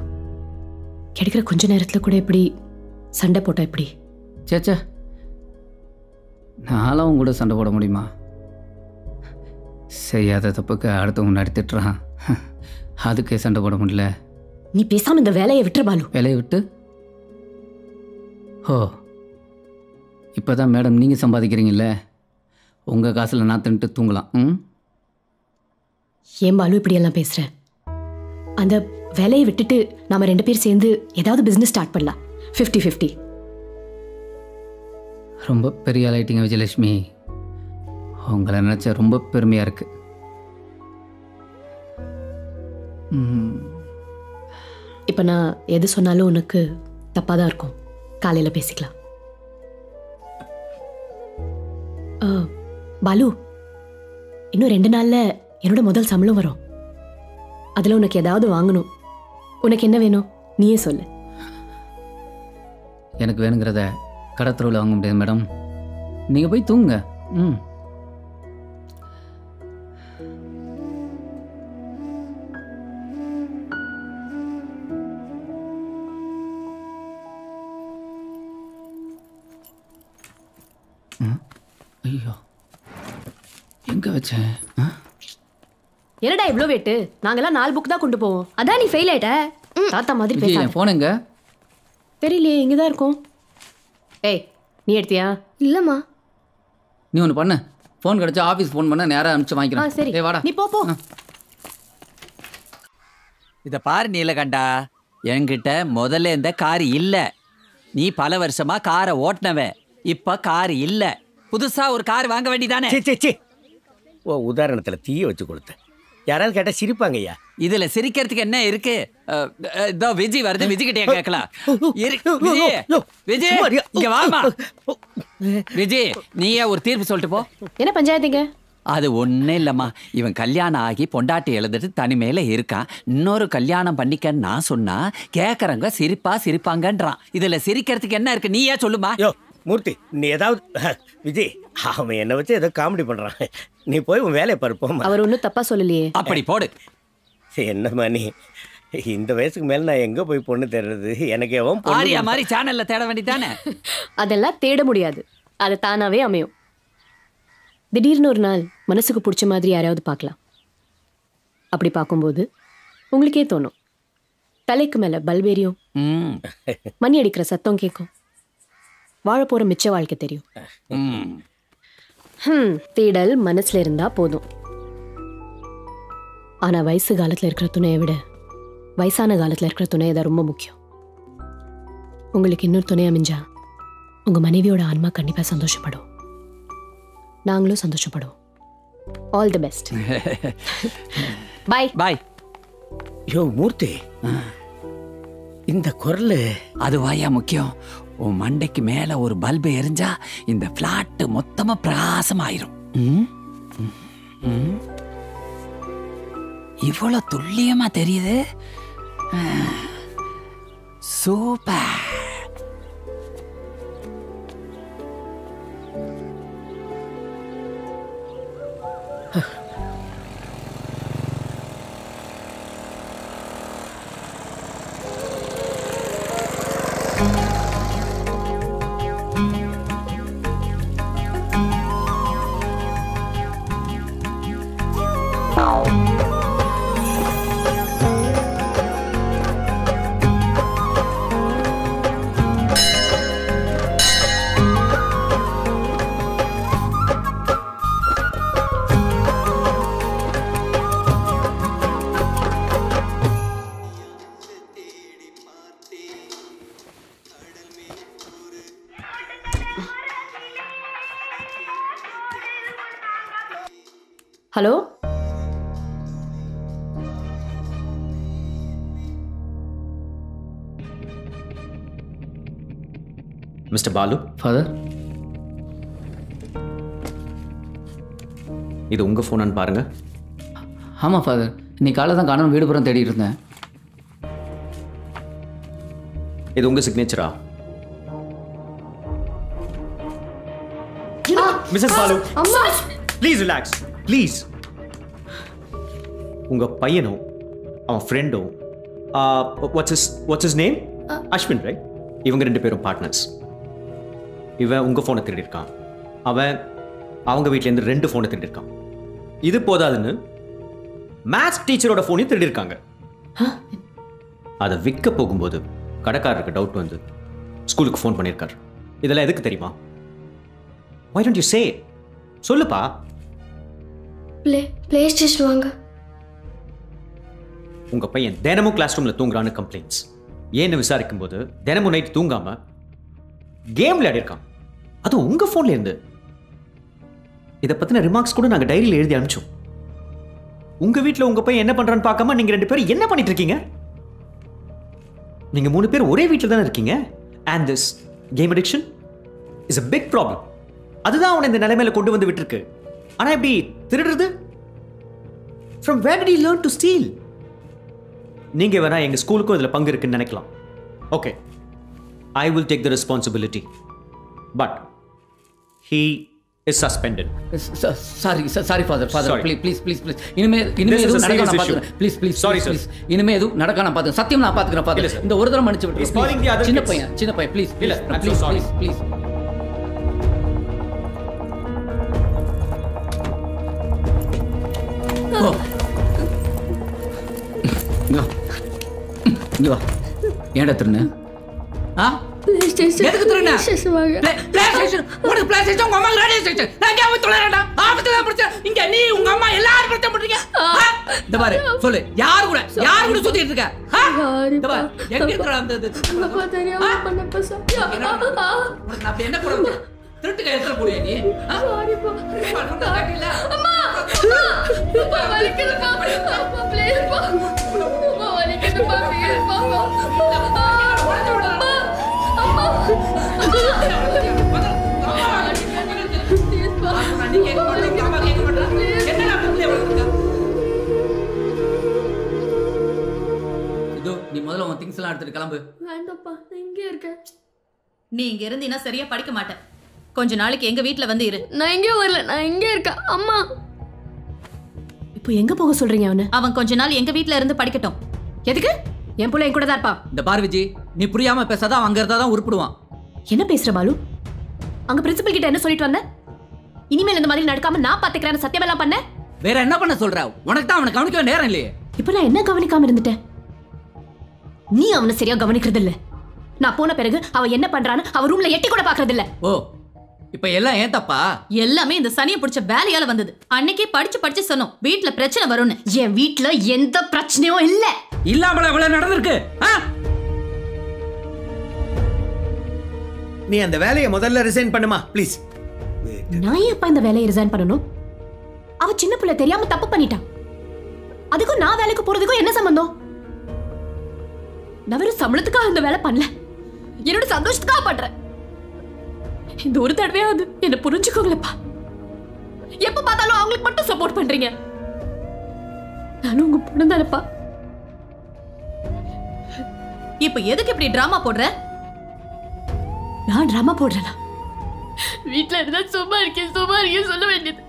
கிடைக்கிற கொஞ்ச நேரத்தில் கூட இப்படி சண்டை போட்டா எப்படி? சேச்சா, நானும் கூட சண்டை போட முடியுமா? செய்யாத தப்புக்கு அடுத்தவங்க முன்னாடி திட்டுறான். அதுக்கே சண்டை போட முடியல. நீ பேசாம இந்த வேலையை விட்டுற பாலு. வேலையை விட்டு? ஓ இப்போதான் மேடம் நீங்கள் சம்பாதிக்கிறீங்கல்ல, உங்கள் காசில் நான் தின்ட்டு தூங்கலாம். ஏன் பாலு இப்படியெல்லாம் பேசுற? அந்த வேலையை விட்டுட்டு நாம 2 பேர் சேர்ந்து ஏதாவது பிசினஸ் ஸ்டார்ட் பண்ணலாம். 50-50. ரொம்ப பெரிய ஆளாயிட்டீங்க விஜயலட்சுமி. உங்களை நினச்சா ரொம்ப பெருமையாக இருக்கு. இப்போ நான் எது சொன்னாலும் உனக்கு தப்பாக தான் இருக்கும். காலையில் பேசிக்கலாம். பாலு, இன்னும் 2 நாளில் என்னோட முதல் சம்பளம் வரும். அதில் உனக்கு ஏதாவது வாங்கணும். உனக்கு என்ன வேணும் நீயே சொல்லு. எனக்கு வேணுங்கிறத கடத்தரவில் வாங்க முடியாது மேடம். நீங்கள் போய் தூங்குங்க. ஐயோ எங்க வச்சேன்? என்னடா இவ்வளோ வெயிட்டு? நாங்கெல்லாம் 4 புக் தான் கொண்டு போவோம். அதான் நீ ஃபெயில் ஆயிட்ட. தாத்தா மாதிரி பேசாத. ஃபோன் எங்க? தெரியலையே, இங்கே தான் இருக்கும். ஏய் நீ எடுத்தியா? இல்லம்மா. நீ ஒன்று பண்ணு, ஃபோன் கிடச்சா ஆஃபீஸ் ஃபோன் பண்ண நேராக அனுப்பிச்சு வாங்கிக்கலாம். சரி வாடா நீ போ. இதை பாரு நீலகண்டா, என்கிட்ட முதல்ல இந்த கார் இல்லை. நீ பல வருஷமா காரை ஓட்டினவ, இப்ப கார் இல்லை. புதுசா ஒரு கார் வாங்க வேண்டியதானே? ஓ உதாரணத்தில் தீய வச்சு கொடுத்தேன். யாராவது கேட்டால் சிரிப்பாங்க ஐயா. இதுல சிரிக்கிறதுக்கு என்ன இருக்கு? இதோ விஜய் வருது, விஜய் கிட்டே கேட்கலாம். விஜய் இங்க வாமா. விஜய் நீயே ஒரு தீர்ப்பு சொல்லிட்டு போ. என்ன பஞ்சாயத்துங்க? அது ஒன்றும் இல்லைம்மா. இவன் கல்யாணம் ஆகி பொண்டாட்டி எழுதுட்டு தனிமையில இருக்கான். இன்னொரு கல்யாணம் பண்ணிக்கன்னு நான் சொன்னா கேட்கறவங்க சிரிப்பாங்கன்றான். இதுல சிரிக்கிறதுக்கு என்ன இருக்கு? நீயே சொல்லுமா. யோ மூர்த்தி, நீ ஏதாவது விஜய் அவன் என்னை வச்சு ஏதோ காமெடி பண்றான். நீ போய் உன் வேலையை பருப்போம். அவர் ஒன்றும் தப்பா சொல்லலையே. அப்படி போடு. என்னம்மா நீ இந்த வயசுக்கு மேல நான் எங்க போய் பொண்ணு தேடுறது? எனக்கு எவன் ஆரியா மாதிரி சேனல்ல தேட வேண்டியதானே? அதெல்லாம் தேட முடியாது, அது தானாவே அமையும். திடீர்னு ஒரு நாள் மனசுக்கு பிடிச்ச மாதிரி யாராவது பார்க்கலாம். அப்படி பார்க்கும்போது உங்களுக்கே தோணும், தலைக்கு மேல பல்பேரியும் மணி அடிக்கிற சத்தம் கேட்கும், வாழ போற மிச்ச வாழ்க்கை தெரியும். தேடல் மனசுல இருந்தா போதும். ஆனா வயசு காலத்துல இருக்கிற துணையை விட வயசான காலத்துல இருக்கிற துணை தான் ரொம்ப முக்கியம். உங்களுக்கு இன்னொரு துணை அமைஞ்சா உங்க மனைவியோட ஆன்மா கண்டிப்பா சந்தோஷப்படும். நாங்களும் சந்தோஷப்படுவோம். All the best. Bye bye. யோ மூர்த்தி, இந்த குரல் அதுவாயா முக்கியம். உன் மண்டைக்கு மேல ஒரு பல்பு எரிஞ்சா இந்த பிளாட் மொத்தமா பிரகாசமாயிரும். இவ்வளவு துல்லியமா தெரியுது. Super. Hello, mister Balu. Father, இது உங்க ஃபோனான்னு பாருங்க. ஆமாம் ஃபாதர், இன்னைக்கு காலை தான் காணும் வீடு புறம் தேடிட்டு இருந்தேன். இது உங்க சிக்னேச்சரா? Mrs Balu, please relax please. உங்க பையனும் அவன் ஃப்ரெண்டும் what's is name? Ashwin, right? இவங்க 2 பேரும் பார்ட்னர்ஸ். இவன் உங்க ஃபோனை திருடி இருக்கான். அவன் அவங்க வீட்டிலேருந்து 2 ஃபோனை திருடி இருக்கான். இது போதாதுன்னு மேத்ஸ் டீச்சரோட ஃபோனையும் திருடி இருக்காங்க. அதை விற்க போகும்போது கடைக்காரருக்கு டவுட் வந்து ஸ்கூலுக்கு ஃபோன் பண்ணியிருக்காரு. இதெல்லாம் எதுக்கு தெரியுமா? Why don't you say it? சொல்லுப்பா. ப்ளே ஸ்டேஷன் வாங்க. உங்க பையன் தினமும் கிளாஸ் ரூம்ல தூங்குறான்னு கம்ப்ளைண்ட்ஸ். ஏன்னு விசாரிக்கும் போது தினமும் நைட் தூங்காம கேம் விளையாடி இருக்கான். அது உங்க போன்ல இருந்து. இதை பத்தின ரிமார்க்ஸ் கூட நாங்க டைரியில எழுதி அனுப்பிச்சோம். உங்க வீட்டுல உங்க பையன் என்ன பண்றான்னு பார்க்காம நீங்க 2 பேரும் என்ன பண்ணிட்டு இருக்கீங்க? நீங்க 3 பேர் ஒரே வீட்டில் தானே இருக்கீங்க. And this game addiction is a big problem. அதுதான் அவனை இந்த நிலைமையில கொண்டு வந்து விட்டுருக்கு. ஆனா எப்படி திருடுறது? From where did he learn to steal? நீங்க வேணா எங்க ஸ்கூலுக்கும் இதுல பங்கு இருக்குன்னு நினைக்கலாம். Okay, I will take the responsibility. But he is suspended. Sorry father, please. இனிமே எதுவும் நடக்க நான் பாத்துக்கிறேன். ப்ளீஸ். Sorry sir. இனிமே எதுவும் நடக்க நான் பாத்துக்கிறேன். சத்தியம் நான் பாத்துக்கிறேன் ஃபாதர். இந்த ஒரு தடவை மன்னிச்சு விட்டு. சின்ன பையன் ப்ளீஸ். ஏன்டா திருண்ண? எதுக்கு திருண்ண? உனக்கு பிளே ஸ்டேஷன் உங்க அம்மா ரேடியோ ஸ்டேஷன். நான் கேம் தொலைறடா. ஆபத்துல பிரச்சனை. இங்க நீ உங்க அம்மா எல்லாரும் பிரச்சனை பண்றீங்க. இந்த பாரு சொல்லு. யார் கூட சுத்திட்டு இருக்க? இந்த பாரு எங்க இருக்கற அந்த அப்பா தெரியாம பண்ண பசா. உனக்கு அப்படி என்ன குறவு? திருட்டுக்கு எத்தனை போறியா நீ? சாரிப்பா. கேட்டில? அம்மா. அப்பா வலிக்குதுப்பா. அப்பா ப்ளீஸ் பா. அப்பா வலிக்குதுப்பா. ப்ளீஸ் பா. அம்மா. நீ முதல்ல உன் திங்ஸ் எல்லாம் எடுத்துட்டு கிளம்பு. வேண்டாப்பா, நான் இங்கே இருக்கேன். நீ இங்க இருந்தீனா சரியா படிக்க மாட்டேன். கொஞ்ச நாளைக்கு எங்க வீட்ல வந்து இரு. நான் எங்கே வரல, நான் இங்கே இருக்கேன். அம்மா, இப்போ எங்க போக சொல்றீங்க? அவன் கொஞ்ச நாள் எங்க வீட்ல இருந்து படிக்கட்டும். எதுக்கு? என் புள்ள என் கூட தான் இருப்பா. இந்த பார் விஜி, நீ புரியாம பேசாத. அங்க இருந்தா தான் உருப்பிடுவான். என்ன பேசுற பாலு? அங்க பிரின்சிபல் கிட்ட என்ன சொல்லிட்டு வந்த? இனிமேல் இந்த மாதிரி நடக்காம நான் பாத்துக்கிறேன்னு சத்தியமெல்லாம் பண்ண. வேற என்ன பண்ண சொல்ற? உனக்கு தான் அவனை கவனிக்க நேரம் இல்லையே. இப்ப நான் என்ன கவனிக்காம இருந்துட்டேன்? நீ அவனை சரியா கவனிக்கிறது இல்ல. நான் போன பிறகு அவ என்ன பண்றான்னு அவ ரூம்ல எட்டி கூட பாக்குறது இல்ல. ஓ, இப்ப எல்லாம் ஏன் தப்பா? எல்லாமே இந்த சனியை பிடிச்ச வேலையால வந்தது. அன்னைக்கே படிச்சு சொன்னோம் வீட்ல பிரச்சனை வரும்னு. என் வீட்ல எந்த பிரச்சனையும் இல்ல. இல்லாமல இவ்வளவு நடந்திருக்கு. நீ அந்த வேலையை முதல்ல ரிசைன் பண்ணுமா ப்ளீஸ். நான் ஏன்ப்பா இந்த வேலையை ரிசைன் பண்ணணும்? அவ சின்ன பிள்ளை தெரியாம தப்பு பண்ணிட்டான். அதுக்கும் நான் வேலைக்கு போறதுக்கும் என்ன சம்பந்தம்? நான் வெறும் சம்பளத்துக்காக இந்த வேலை பண்ணல, என்னோட சந்தோஷத்துக்காக பண்றேன். இந்த ஒரு தடவையாவது என்ன புரிஞ்சுக்கோங்களப்பா. எப்ப பார்த்தாலும் அவங்களுக்கு மட்டும் சப்போர்ட் பண்றீங்க. நானும் உங்க பொண்ணு தானப்பா. இப்ப எதுக்கு இப்படி டிராமா போடுற? நான் டிராமா போடுறேனா? வீட்ல இருந்தா சும்மா இருக்கேன் சொல்ல வேண்டியது,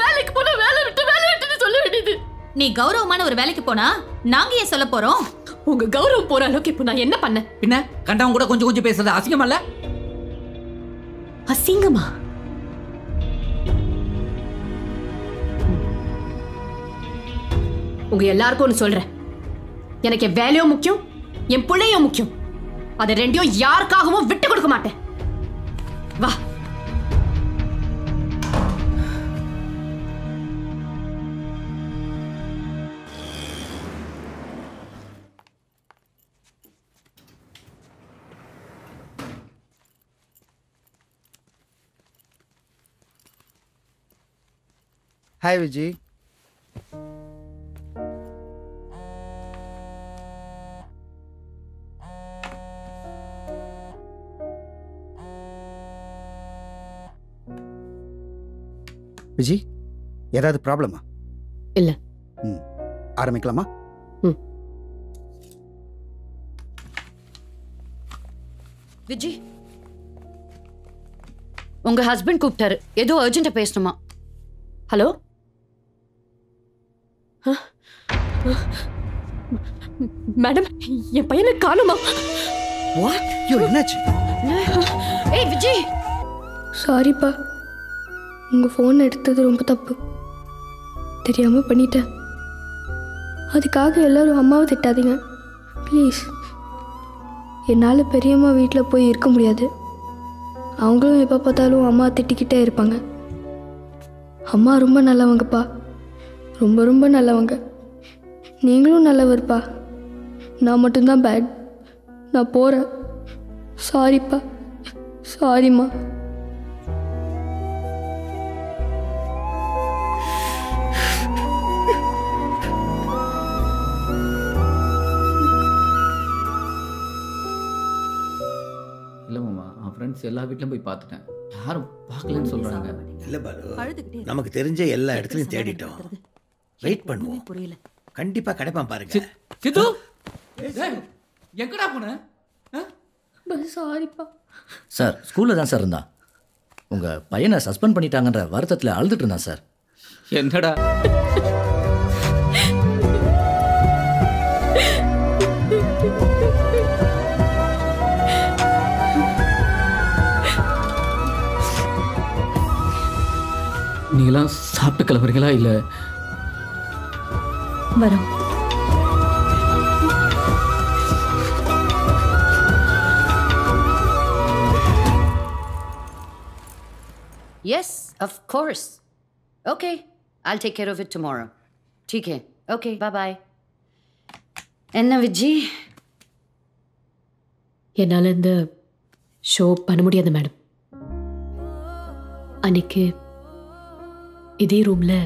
வேலைக்கு போனா வேலை விட்டு சொல்ல வேண்டியது. நீ கௌரவமான ஒரு வேலைக்கு போனா நாங்க ஏன் சொல்ல போறோம்? உங்க கௌரவம் போற அளவுக்கு இப்ப நான் என்ன பண்ண? பின்ன கண்டவங்க கூட கொஞ்சம் பேசுறது அசிங்கமா இல்ல? அசிங்கமா? உங்க எல்லாருக்கும் ஒண்ணு சொல்றேன். எனக்கு என் வேலையும் முக்கியம், என் பிள்ளையும் முக்கியம். அது ரெண்டையும் யாருக்காகவும் விட்டு கொடுக்க மாட்டேன். வா. ஹாய் விஜி. விஜி, ஏதாவது ப்ராப்ளமா? இல்ல. ஆரம்பிக்கலாமா? விஜி, உங்க ஹஸ்பண்ட் கூப்பிட்டாரு, ஏதோ அர்ஜென்ட்டா பேசணுமா? ஹலோ? மேடம், என் பையனை காணுமா? வாட்? யோ, என்னாச்சு? ஏய் விஜி. சாரிப்பா, உங்க ஃபோன் எடுத்தது ரொம்ப தப்பு, தெரியாம பண்ணிட்டேன். அதுக்காக எல்லாரும் அம்மாவை திட்டாதீங்க ப்ளீஸ். என்னால் பெரியம்மா வீட்டில் போய் இருக்க முடியாது. அவங்களும் எப்போ பார்த்தாலும் அம்மா திட்டிக்கிட்டே இருப்பாங்க. அம்மா ரொம்ப நல்லவங்கப்பா, ரொம்ப ரொம்ப நல்லவங்க. நீங்களும் நல்லவர்ப்பா, நான் மட்டும்தான் பேட். நான் போகிறேன். சாரிப்பா, சாரிம்மா. இல்ல மாமா, அவன் ஃப்ரெண்ட்ஸ் எல்லா வீட்லயும் போய் பார்த்துட்டேன், யாரும் பார்க்கலன்னு சொல்றாங்க. இல்ல பாரு, நமக்கு தெரிஞ்ச எல்லா இடத்துலயும் தேடிட்டோம். வெயிட் பண்ணுவோம், புரியல. கண்டிப்பா கிடைப்பான் பாருங்க. சித்து, எங்கடா போன? சாரிப்பா சார். ஸ்கூலில் தான் சார் இருந்தான். உங்கள் பையனை சஸ்பெண்ட் பண்ணிட்டாங்கன்ற வருத்தத்தில் அழுதுட்டு இருந்தான் சார். என்னடா? நீங்களாம் சாப்பிட்டு கிளம்புறீங்களா? இல்ல வரோம். Yes, of course. Okay, I'll take care of it tomorrow. ठीक है. Okay, bye-bye. என்ன விஜி? என்னால் இந்த ஷோ பண்ண முடியாது மேடம். அன்னைக்கு இதே ரூமில்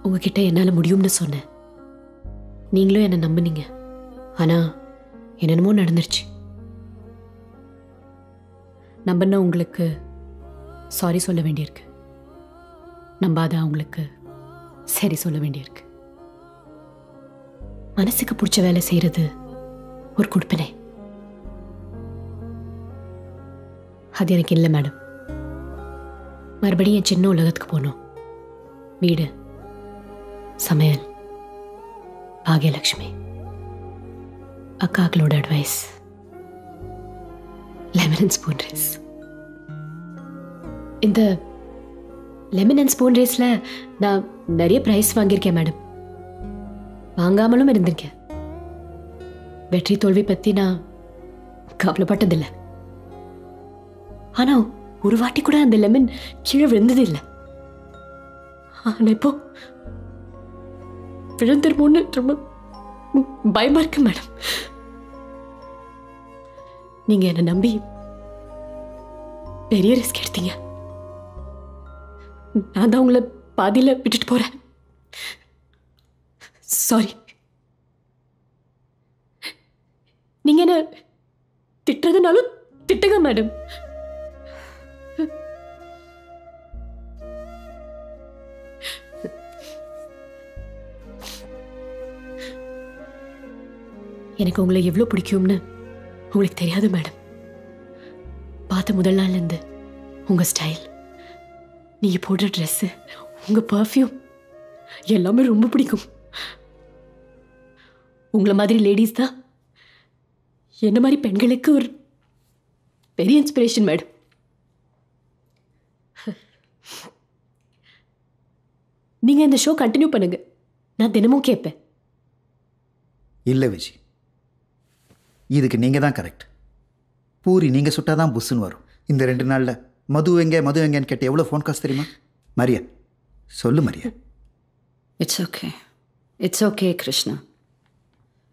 உங்ககிட்ட என்னால் முடியும்னு சொன்னேன். நீங்களும் என்னை நம்பினீங்க. ஆனால் என்னென்னமோ நடந்துருச்சு. நம்பின உங்களுக்கு சாரி சொல்ல வேண்டியிருக்கு, நம்பாத அவங்களுக்கு சரி சொல்ல வேண்டியிருக்கு. மனசுக்கு பிடிச்ச வேலை செய்கிறது ஒரு கொடுப்பினை. அது எனக்கு இல்லை மேடம். மறுபடியும் என் சின்ன உலகத்துக்கு போகணும். வீடு, சமையல், பாகியலட்சுமி, அக்காக்களோட advice, lemon and spoon race. இந்த லெமன் அண்ட் ஸ்பூன் ரேஸில் நான் நிறைய ப்ரைஸ் வாங்கியிருக்கேன் மேடம். வாங்காமலும் இருந்திருக்கேன். வெற்றி தோல்வி பற்றி நான் கவலைப்பட்டதில்லை. ஆனால் ஒரு வாட்டி கூட அந்த லெமன் கீழே விழுந்தது இல்லை. ஆனா இப்போ விழுந்துருமோன்னு ரொம்ப பயமா இருக்கு மேடம். நீங்க என்ன நம்பி பெரிய ரிஸ்க் எடுத்தீங்க. நான் தான் உங்களை பாதியில விட்டுட்டு போறேன். சாரி. நீங்க என்ன திட்டுறதுனாலும் திட்டுங்க மேடம். எனக்கு உங்களை எவ்வளவு பிடிக்கும்னு உங்களுக்கு தெரியாது மேடம். பார்த்த முதல் நாள்ல இருந்து உங்க ஸ்டைல், நீங்க போடுற ட்ரெஸ், உங்க பர்ஃப்யூம் எல்லாமே ரொம்ப பிடிக்கும். உங்களை மாதிரி லேடிஸ் தான் என்ன மாதிரி பெண்களுக்கு ஒரு பெரிய இன்ஸ்பிரேஷன் மேடம். நீங்க இந்த ஷோ கண்டினியூ பண்ணுங்க, நான் தினமும் கேட்பேன். இல்லை விஜி, இதுக்கு நீங்கள் தான் கரெக்ட். பூரி நீங்கள் சுட்டால் தான் புஷ்ஷுன்னு வரும். இந்த 2 நாளில் மது எங்கேன்னு கேட்டு எவ்வளோ ஃபோன் காசு தெரியுமா? மரியா சொல்லு Maria. It's okay Krishna,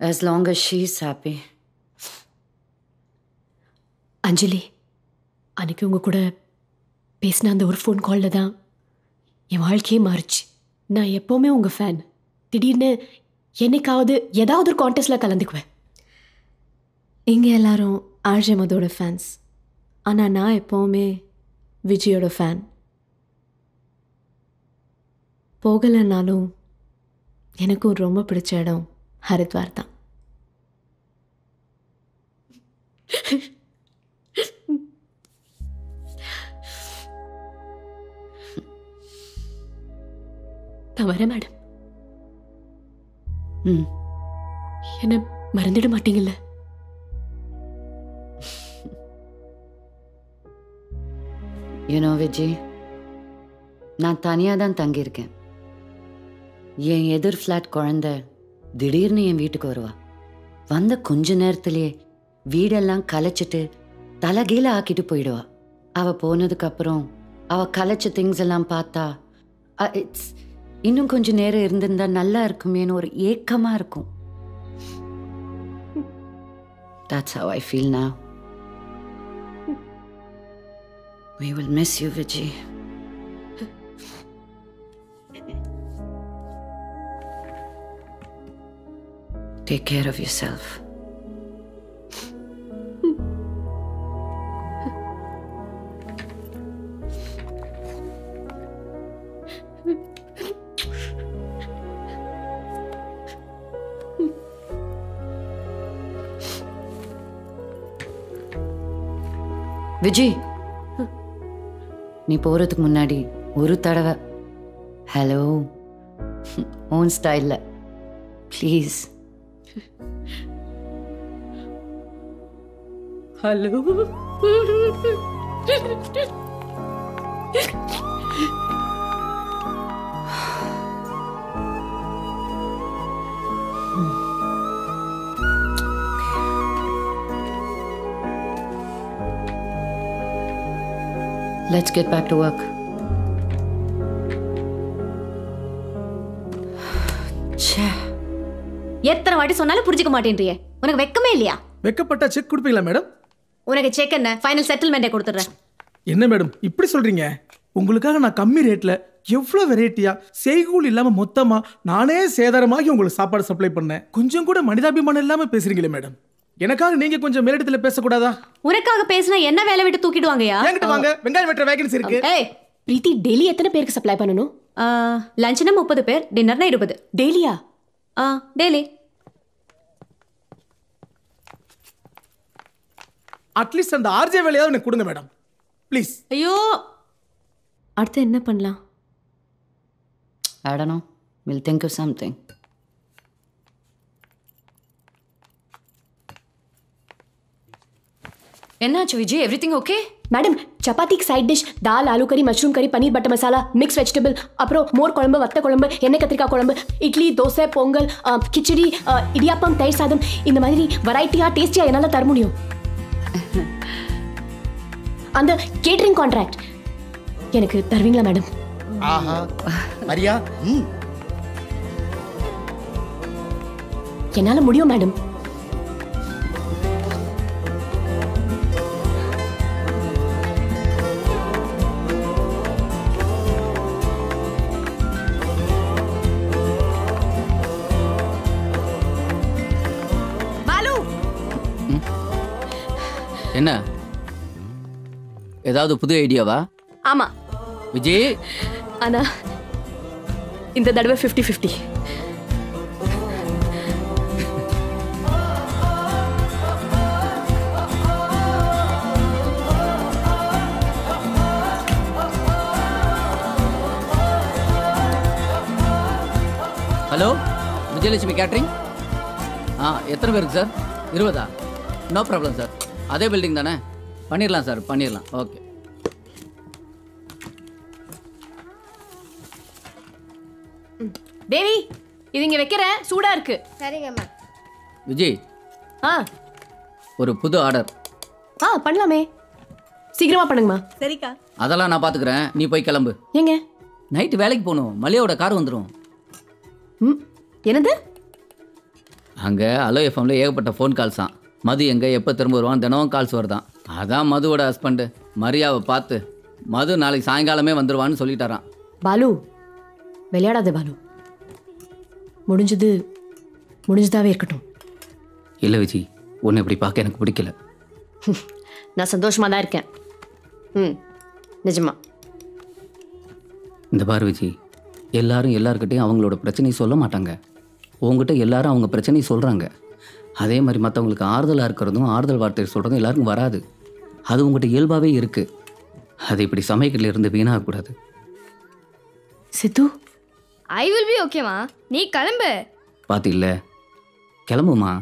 as long as she is happy. அஞ்சலி, அன்னைக்கு உங்க கூட பேசின அந்த ஒரு ஃபோன் காலில் தான் என் வாழ்க்கையே மாறுச்சு. நான் எப்போவுமே உங்கள் ஃபேன். திடீர்னு என்னைக்காவது ஏதாவது ஒரு கான்டெஸ்ட்டில் கலந்துக்குவேன். இங்கே எல்லாரும் ஆர்ஜே மதோட ஃபேன்ஸ். ஆனால் நான் எப்போவுமே விஜயோட ஃபேன். போகலைன்னாலும் எனக்கும் ரொம்ப பிடிச்ச இடம் ஹரித்வார் தான். நான் வரேன் மேடம். என்ன மறந்துட மாட்டீங்கல்ல? யூனோ விஜய், நான் தனியாக தான் தங்கியிருக்கேன். என் எதிர் ஃப்ளாட் குழந்தை திடீர்னு என் வீட்டுக்கு வருவா. வந்த கொஞ்ச நேரத்திலேயே வீடெல்லாம் கலைச்சிட்டு தலைகீழ ஆக்கிட்டு போயிடுவா. அவள் போனதுக்கப்புறம் அவள் கலைச்ச திங்ஸ் எல்லாம் பார்த்தா இன்னும் கொஞ்சம் நேரம் இருந்திருந்தா நல்லா இருக்குமேன்னு ஒரு ஏக்கமா இருக்கும். That's how I feel now. We will miss you, Vijay. Take care of yourself. Vijay, நீ போறதுக்கு முன்னாடி ஒரு தடவை ஹலோ ஓன் ஸ்டைல்ல please. Hello. Let's get back to work. எத்தனை வாட்டி சொன்னாலும் புரிஞ்சுக்க மாட்டேன்றியே. உனக்கு வெக்கமே இல்லையா? வெக்கப்பட்டா செக் கொடுப்பீங்களா மேடம்? உனக்கு செக் என்ன, ஃபைனல் செட்டில்மெண்ட்டை கொடுத்துறேன். என்ன மேடம் இப்படி சொல்றீங்க? உங்களுக்காக நான் கம்மி ரேட்ல எவ்வளோ வெரைட்டியா செய்கூல் இல்லாம மொத்தமா நானே சேதாரமாகி உங்களுக்கு சாப்பாடு சப்ளை பண்ணேன். கொஞ்சம் கூட மனிதாபிமானம் இல்லாம பேசுறீங்களே மேடம். எனக்காக நீங்க கொஞ்சம் மேலிடத்துல பேசக்கூடாதா? உனக்காக பேசினா என்ன வேலை விட்டு தூக்கிடுவாங்கயா? என்கிட்ட வாங்க, வெங்காயம் வெட்டுற வேகன்சி இருக்கு. ஏய் பிரீத்தி, டெய்லி எத்தனை பேருக்கு சப்ளை பண்ணணும்? லஞ்ச்னா 30 பேர், டின்னர்னா 20. டெய்லியா? டெய்லி. அட்லீஸ்ட் அந்த ஆர்ஜே வேலையாவது எனக்கு கொடுங்க மேடம் ப்ளீஸ். ஐயோ, அடுத்து என்ன பண்ணலாம்? I don't know. We'll think of something. என்னாச்சு விஜய்? Everything okay? மேடம், சப்பாத்திக்கு side dish dal, aloo curry, mushroom curry, paneer butter masala, mix vegetable, அப்புறம் மோர் குழம்பு, வத்த குழம்பு, எண்ணெய் கத்திரிக்காய் குழம்பு, இட்லி, தோசை, பொங்கல், கிச்சடி, இடியாப்பம், தயிர் சாதம், இந்த மாதிரி வெரைட்டியா டேஸ்டியா என்னால் தர முடியும். அந்த கேட்டரிங் கான்ட்ராக்ட் எனக்கு தருவீங்களா மேடம்? ஆஹா மரியா, என்னால முடியும் மேடம். பாலு, என்ன ஏதாவது புது ஐடியாவா? ஆமா விஜய். ஆனா இந்த தடவை 50-50. Hello, Vijayalakshmi catering. எத்தனை பேருக்கு சார்? 20? No problem sir. அதே பில்டிங் தானே, பண்ணிடலாம் சார், பண்ணிடலாம். ஓகே. தேவி, இது இங்க வைக்கிறேன், சூடா இருக்கு. சரிங்கம்மா. விஜய், ஒரு புது ஆர்டர். பண்ணலாமே, சீக்கிரமா பண்ணுங்கம்மா. சரிக்கா. அதெல்லாம் நான் பார்த்துக்கிறேன், நீ போய் கிளம்பு. எங்க? நைட்டு வேலைக்கு போகணும், மலையோட கார் வந்துடும். என்னது? அங்கே அலோ எஃப்எம்ல ஏகப்பட்ட ஃபோன் கால்ஸ் தான். மது எங்கே எப்போ திரும்ப வருவான், தினமும் கால்ஸ் வருதான். அதான் மதுவோட ஹஸ்பண்டு மரியாவை பார்த்து மது நாளைக்கு சாயங்காலமே வந்துடுவான்னு சொல்லிட்டாரான். பாலு, விளையாடாத பாலு. முடிஞ்சதாவே இருக்கட்டும். இல்லை விஜி, உன்னை இப்படி பார்க்க எனக்கு பிடிக்கல. நான் சந்தோஷமா தான் இருக்கேன். நிஜமா. இந்த பாரு விஜி, எல்லாரும் எல்லாருக்கிட்டையும் அவங்களோட பிரச்சனையை சொல்ல மாட்டாங்க. உங்ககிட்ட எல்லாரும் அவங்க பிரச்சனையை சொல்கிறாங்க. அதே மாதிரி மற்றவங்களுக்கு ஆறுதலாக இருக்கிறதும் ஆறுதல் வார்த்தை சொல்கிறதும் எல்லாருக்கும் வராது. அது உங்கள்கிட்ட இயல்பாகவே இருக்குது. அது இப்படி சமையலில் இருந்து வீணாகக்கூடாது. சித்து, ஐ வில் பி ஓகேமா, நீ கிளம்பு. பார்த்து இல்லை, கிளம்புமா.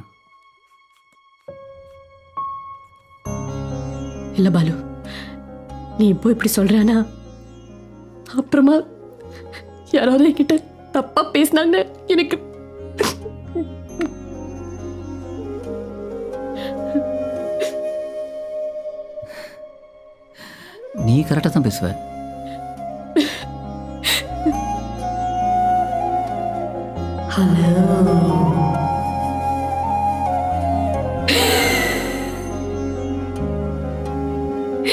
இல்ல பாலு, நீ இப்போ இப்படி சொல்றானா அப்புறமா யாராவது என்கிட்ட தப்பா பேசினாங்க எனக்கு. நீ கரெக்டாக தான் பேசுவ. ஹலோ